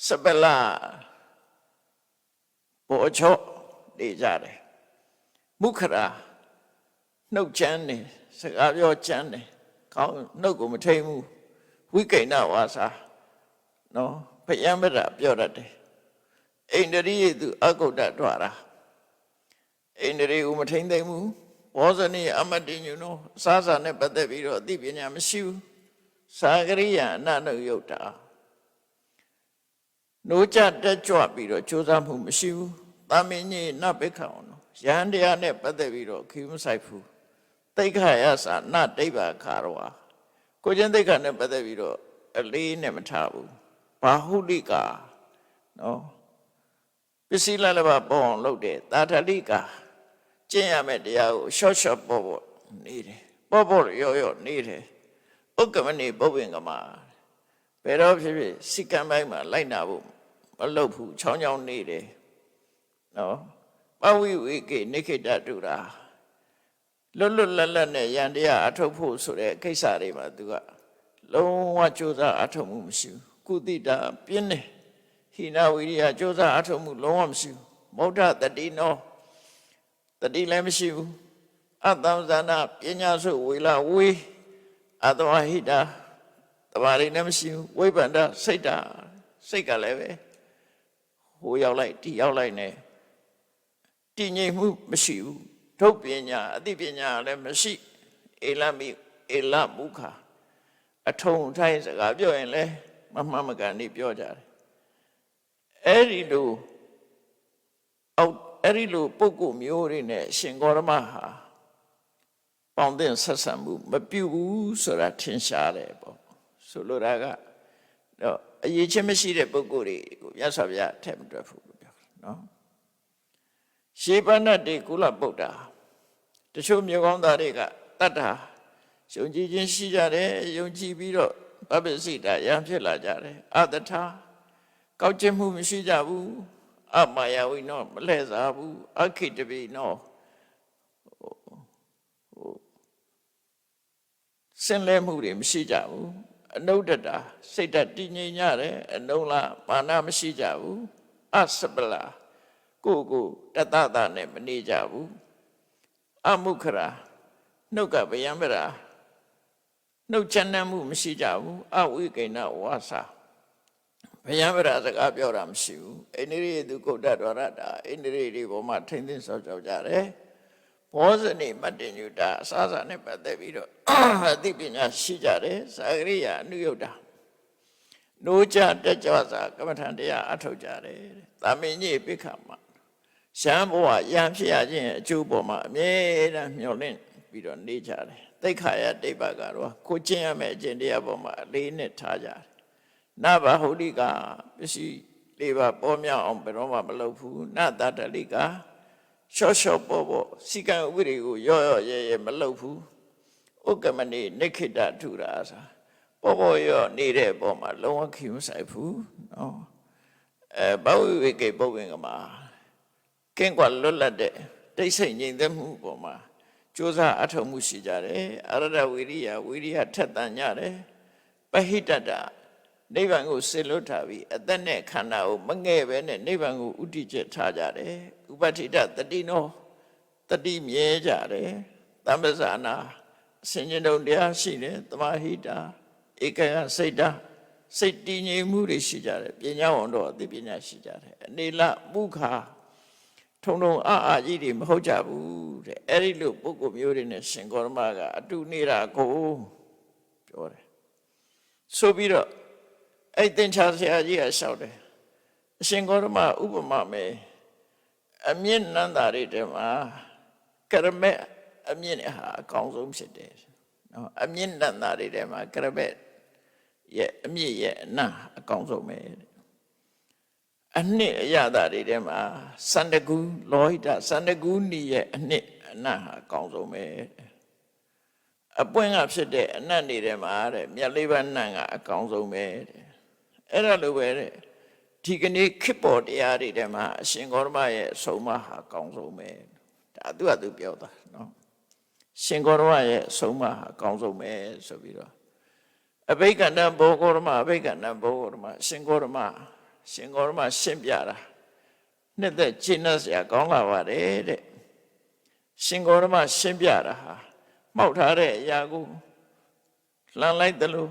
စပလာဘောချောနေကြတယ်မုခရာနှုတ်ချမ်းနေစကားပြောချမ်းတယ်ကောင်းနှုတ်ကိုမထိန်ဘူးဝိကိဏဝါစာနော်ဘယံမရပြောတတ်တယ်အိန္ဒြိယသူအကုဋ္ဌထွာတာအိန္ဒြိယကိုမထိန်သိမ့်ဘူးဘောဇနိအမတ္တိညုနောအစားစာနဲ့ပတ်သက်ပြီးတော့အသိပညာမရှိဘူးသာဂရိယအနနုယုတ်တာနိုးကြတက်ကြွပြီးတော့ကြိုးစားမှုမရှိဘူးသာမင်းကြီးနပိခအောင်နော်ယန္တရားနဲ့ပတ်သက်ပြီးတော့ခီးမဆိုင်ဘူးသိက္ခာယသနဒိဗ္ဗခါရဝါကိုကျင့်သိက္ခာနဲ့ပတ်သက်ပြီးတော့အလေးနဲ့မထားဘူးဘာဟုလိကာနော်ပစ္စည်းလည်းပါပေါ်အောင်လုပ်တယ်သာထလိကာကျင့်ရမယ့်တရားကိုရှော့ရှော့ပေါ်ပေါ်နေတယ်ပေါ်ပေါ်ရော့ရော့နေတယ်ဥက္ကမနေပုပ္ပင်ကမှာဘယ်တော့ဖြစ်ဖြစ်စိကံပိုင်းမှာလိုက်နာဖို့မလုပ်ဘူးချောင်းချောင်းနေတယ်နော်ပဝိဝိကေနိခိတတုရာလွတ်လွတ်လပ်လပ်နဲ့ယန္တရားအထုတ်ဖို့ဆိုတဲ့ကိစ္စတွေမှာသူကလုံးဝကြိုးစားအထုတ်မှုမရှိဘူးကုသိတာပြင်းတယ်ဟိနဝိရိယကြိုးစားအထုတ်မှုလုံးဝမရှိဘူးမௌဒ္ဒတတိနောတတိလည်းမရှိဘူးအတ္တဇာနာပညာစုဝေလာဝေအတ္တဝဟိတာတဘာတွေလည်းမရှိဘူးဝိပန္ဒစိတ်တာစိတ်ကလည်းပဲဟိုရောက်လိုက်ဒီရောက်လိုက်နဲ့တည်ငြိမ်မှုမရှိဘူးထုတ်ပညာအသိပညာလည်းမရှိအေလမိအေလမုခအထုံထိုင်းစကားပြောရင်လည်းမမှန်မကန်နေပြောကြတယ်အဲ့ဒီလိုပုဂ္ဂိုလ်မျိုးတွေနဲ့ရှင်ဂေါရမဟာပေါင်းသင်းဆက်ဆံမှုမပြုဘူးဆိုတာထင်ရှားတယ်ပေါ့ဆိုလိုတာကတော့အရေးချင်းမရှိတဲ့ပုဂ္ဂိုလ်တွေကိုမြတ်စွာဘုရားထည့်မတွက်ဘူးလို့ပြောတယ်နော်ရှေးပဏ္ဏတေကုလဗုဒ္ဓတချို့မြေကောင်းသားတွေကတတ္တာယုံကြည်ခြင်းရှိကြတယ်ယုံကြည်ပြီးတော့ပပ္ပစိတာရံဖြစ်လာကြတယ်အတ္တထာကောက်ကျင့်မှုမရှိကြဘူးအမာယဝိနောမလှည့်စားဘူးအခိတပိနောစင်လဲမှုတွေမရှိကြဘူးအနုဒ္ဒတာစိတ်ဓာတ်တည်ငြိမ်ကြတယ်အနုလားမာနမရှိကြဘူးအစပလာကိုတတ္တနဲ့မနေကြဘူးအမုခရာနှုတ်ကဗယံပရာနှုတ်ချမ်းမှုမရှိကြဘူးအဝိကိဏဝါစာဗယံပရာစကားပြောတာမရှိဘူးအိန္ဒြိယသူကုဋ္ဌဒဝရတာအိန္ဒြိယတွေပေါ်မှာထိမ့်သိမ်းဆောက်ကြောက်ကြတယ်ဘောဇနိမတ္တညုတာအစားစားနဲ့ပတ်သက်ပြီးတော့အသိပညာရှိကြတယ်သာဂရိယအနုယုတ်တာနိုးကြတက်ကြွစွာကမ္မထံတရားအထုတ်ကြတယ်သာမင်းကြီးပိခမှာရှမ်းဘဝရံဖြစ်ရခြင်းအကျိုးပေါ်မှာအမြဲတမ်းမျှော်လင့်ပြီးတော့နေကြတယ်သိက္ခာယတိဗ္ဗကတော့ကိုကျင့်ရမယ့်အကျင့်တရားပေါ်မှာအလေးနဲ့ထားကြတယ်နဘဟုလိကပစ္စည်းလေးပါပေါ်မြောက်အောင်ဘယ်တော့မှမလုပ်ဘူးနတတလိကရှော့ရှော့ပေါ်စီကံဥပဒေကိုရော့ရဲမလုပ်ဘူးဥက္ကမနေနိခိတထုရာစာပေါ်ရော့နေတဲ့ပေါ်မှာလုံးဝခီးမဆိုင်ဘူးနော်ဘဝဝိကေပုပ္ပင်ကမှာကင်းကွာလွတ်လပ်တဲ့တိတ်ဆိတ်ငြိမ်သက်မှုပေါ်မှာ ကြိုးစားအထောက်မှုရှိကြတယ်အရဒဝိရိယထက်သန်ကြတယ်ပဟိတတနိဗ္ဗာန်ကိုစေလွတ်ထားပြီးအသက်နဲ့ခန္ဓာကိုမငဲ့ပဲနဲ့နိဗ္ဗာန်ကိုဥတည်ချက်ထားကြတယ်ဥပဋိတတတိနောတတိမြဲကြတယ်သမ္ပဇာနာအစဉ်ကျင်တုံတရားရှိတယ်သမာဟိတာဧကယစိတ်တာစိတ်တည်ငြိမ်မှုတွေရှိကြတယ်ပညာဝန္တော်အသိပညာရှိကြတယ်အနေလမုခာထုံအာကြီးတွေမဟုတ်ကြဘူးတဲ့အဲ့ဒီလိုပုဂ္ဂိုလ်မျိုးတွေနဲ့ရှင်ဂေါတမကအတူနေတာကိုပြောတယ်ဆိုပြီးတော့အဲ့သင်္ချာဆရာကြီးကလျှောက်တယ်အရှင်ဂေါတမဥပမာမယ်အမြင့်နန္တာတွေထဲမှာကရမေအမြင့်ဟာအကောင်းဆုံးဖြစ်တယ်နော်အမြင့်နန္တာတွေထဲမှာကရမေရဲ့အမြင့်ရဲ့အနတ်အကောင်းဆုံးပဲအနှစ်အရသာတွေထဲမှာစန္ဒကူလောဟိတစန္ဒကူနီရဲ့အနှစ်အနတ်ဟာအကောင်းဆုံးပဲအပွင့်ကဖြစ်တဲ့အနတ်တွေထဲမှာတဲ့မြတ်လေးပါးနတ်ကအကောင်းဆုံးပဲတဲ့အဲ့ဒါလိုပဲတဲ့ဒီကနေ့ခေတ်ပေါ်တရားတွေထဲမှာအရှင်ဂေါတမရဲ့အဆုံးအမဟာအကောင်းဆုံးပဲဒါသူပြောတာနော်ရှင်ဂေါတမရဲ့အဆုံးအမဟာအကောင်းဆုံးပဲဆိုပြီးတော့အဘိက္ခဏဘောဂေါတမအဘိက္ခဏဘောဂေါတမရှင်ဂေါတမရှင်းပြတာနှစ်သက်ကျင့်စရာကောင်းလာပါတယ်တဲ့ရှင်ဂေါတမရှင်းပြတာဟာမှောက်ထားတဲ့အရာကိုလှန်လိုက်တယ်လို့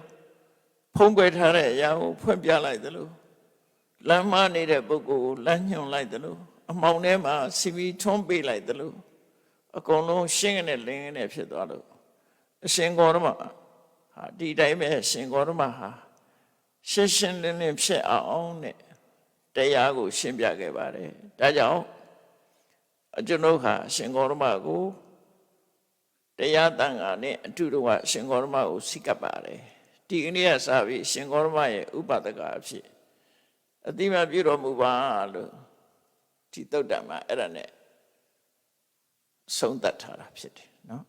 ဖုံးကွယ်ထားတဲ့အရာကိုဖွင့်ပြလိုက်တယ်လို့လမ်းမနေတဲ့ပုဂ္ဂိုလ်ကိုလမ်းညွှန်လိုက်တယ်လို့အမှောင်ထဲမှာစီဗီထွန်းပေးလိုက်တယ်လို့အကုန်လုံးရှင်းကနေလင်းကနေဖြစ်သွားလို့အရှင်ဂေါတမဟာဒီတိုင်းပဲရှင်ဂေါတမဟာရှင်းလင်းဖြစ်အောင်တဲ့တရားကိုရှင်းပြခဲ့ပါတယ်ဒါကြောင့်ကျွန်တော်ဟာရှင်ဂေါတမကိုတရားတန်ခါနဲ့အတူတူကရှင်ဂေါတမကိုစိတ်ကပ်ပါတယ်ဒီကနေ့ကစပြီးရှင်ဂေါတမရဲ့ဥပဒကအဖြစ်အတိမပြုတော်မူပါလို့ဒီသုတ်တံမှာအဲ့ဒါနဲ့ဆုံးသက်ထားတာဖြစ်တယ်နော်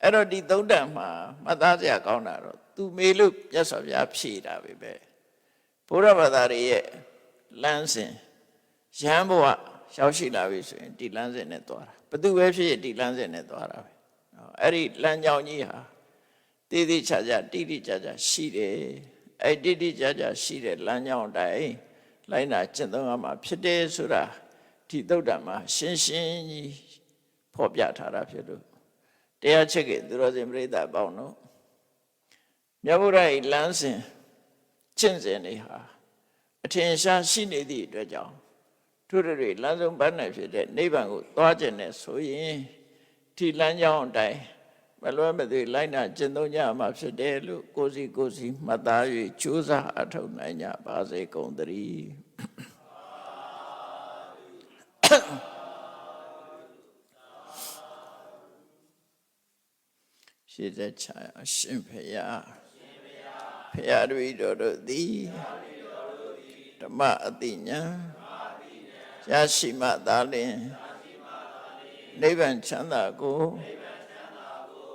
အဲ့တော့ဒီသုတ်တံမှာမှတ်သားစရာကောင်းတာတော့သူမေလို့မြတ်စွာဘုရားဖြေတာပဲဘုရားဘာသာရဲ့လမ်းစဉ်ရဟန်းဘဝရောက်ရှိလာပြီဆိုရင်ဒီလမ်းစဉ်နဲ့သွားတာဘသူပဲဖြစ်ဒီလမ်းစဉ်နဲ့သွားတာပဲအဲ့ဒီလမ်းကြောင်းကြီးဟာတည်တည်ချာချာတိတိကျကျရှိတယ်အဲ့တိတိကျကျရှိတဲ့လမ်းကြောင်းတိုင်းလိုက်နာကျင့်သုံးရမှာဖြစ်တယ်ဆိုတာဒီသုတ်တံမှာရှင်းကြီးဖော်ပြထားတာဖြစ်လို့တရားချက်ကသူတော်စင်ပြိဿပေါင်းတို့မြတ်ဗုဒ္ဓရဲ့လမ်းစဉ်ကျင့်စဉ်တွေဟာအထင်ရှားရှိနေသည့်အတွက်ကြောင့်သူတို့တွေလမ်းဆုံးပန်းနိုင်ဖြစ်တဲ့နိဗ္ဗာန်ကိုသွားခြင်းနဲ့ဆိုရင်ဒီလမ်းကြောင်းအတိုင်းမလွဲမသွေလိုက်နာကျင့်သုံးကြမှာဖြစ်တယ်လို့ကိုယ်စီမှတ်သား၍ကြိုးစားအထောက်နိုင်ကြပါစေကုန်သတည်းရှိတဲ့ချာအရှင်ဖေယဖေယတပည့်တော်တို့သည်ဓမ္မအတိညာရရှိမှသာလျှင်နိဗ္ဗာန်ချမ်းသာကို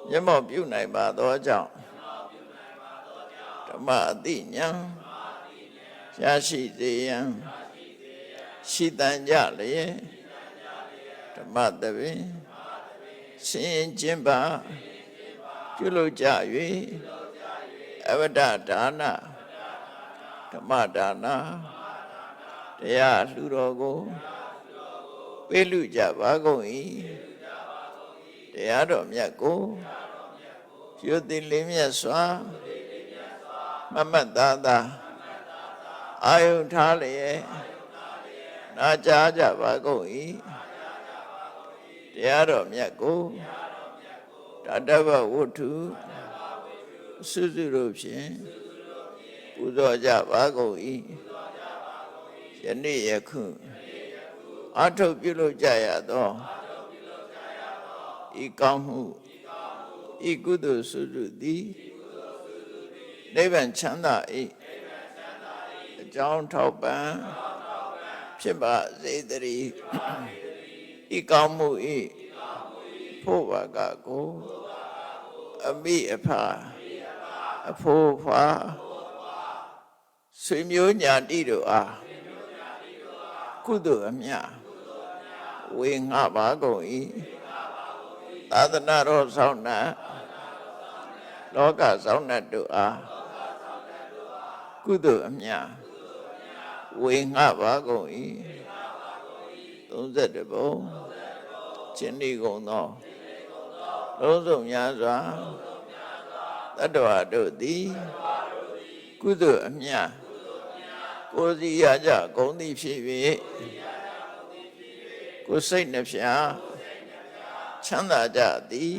မျက်မှောက်ပြုနိုင်ပါသောကြောင့်ဓမ္မအတိညာရရှိစေရန်ရှိတန်ကြလျက်ဓမ္မတပင်ဆင်ကျင့်ပါပြုလုပ်ကြ၍အဝတ္တဒါနဓမ္မဒါနတရားလှူတော်ကိုပေးလူကြပါကုန်၏တရားတော်မြတ်ကိုရွတ်သိလင်းမြတ်စွာမမတ်သားသာအာယုထားလျက်နာကြားကြပါကုန်၏တရားတော်မြတ်ကိုတတ္တဝဝတ္ထုစုစုတို့ဖြင့်ပူဇော်ကြပါကုန်၏ယနေ့ယခုအထုပ်ပြုလုပ်ကြရသောဤကောင်းမှုဤကုသိုလ်စုစုသည်နိဗ္ဗာန်ချမ်းသာ၏အကြောင်းထောက်ပံ့ဖြစ်ပါစေတည်းဤကောင်းမှု၏ဖို့ဘာကကိုအမိအဖအဖိုးဖွာဆွေမျိုးညာတိတို့အားကုသိုလ်အမြဝေငှပါကုန်၏ သ သာသနာတော်ဆောင်နှင့်လောကဆောင်နှင့်တို့အားကုသိုလ်အမြတ်ဝေငှပါကုန်၏31ဘုံခြင်းဤကုန်သောလုံးစုံများစွာတတ္တဝါတို့သည်ကုသိုလ်အမြတ်ကိုယ်စီရကြကုန်သည်ဖြစ်၍ကိုယ်စိတ်နှဖျားချမ်းသာကြသည်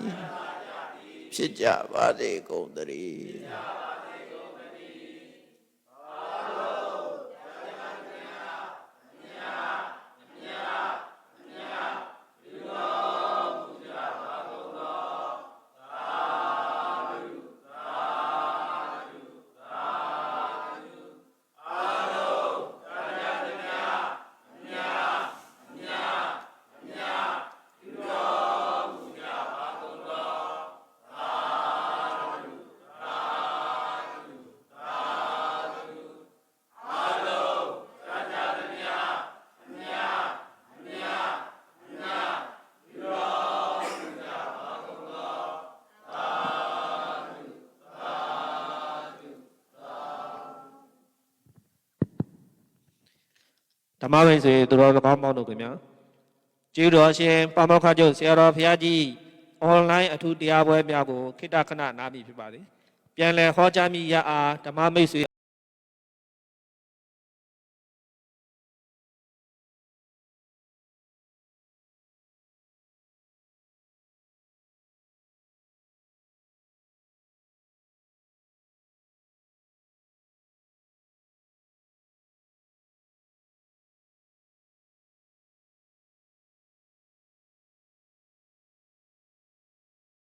ဖြစ်ကြပါစေကုန်သတည်းဓမ္မမိတ်ဆွေသူတော်ကောင်းပေါင်းတို့ခင်ဗျာကျေးဇူးတော်ရှင်ပါမောက္ခချုပ်ဆရာတော်ဘုရားကြီးအွန်လိုင်းအထူးတရားပွဲများကိုခေတ္တခဏနားမိဖြစ်ပါသည်ပြန်လည်ဟောကြားမိရအားဓမ္မမိတ်ဆွေ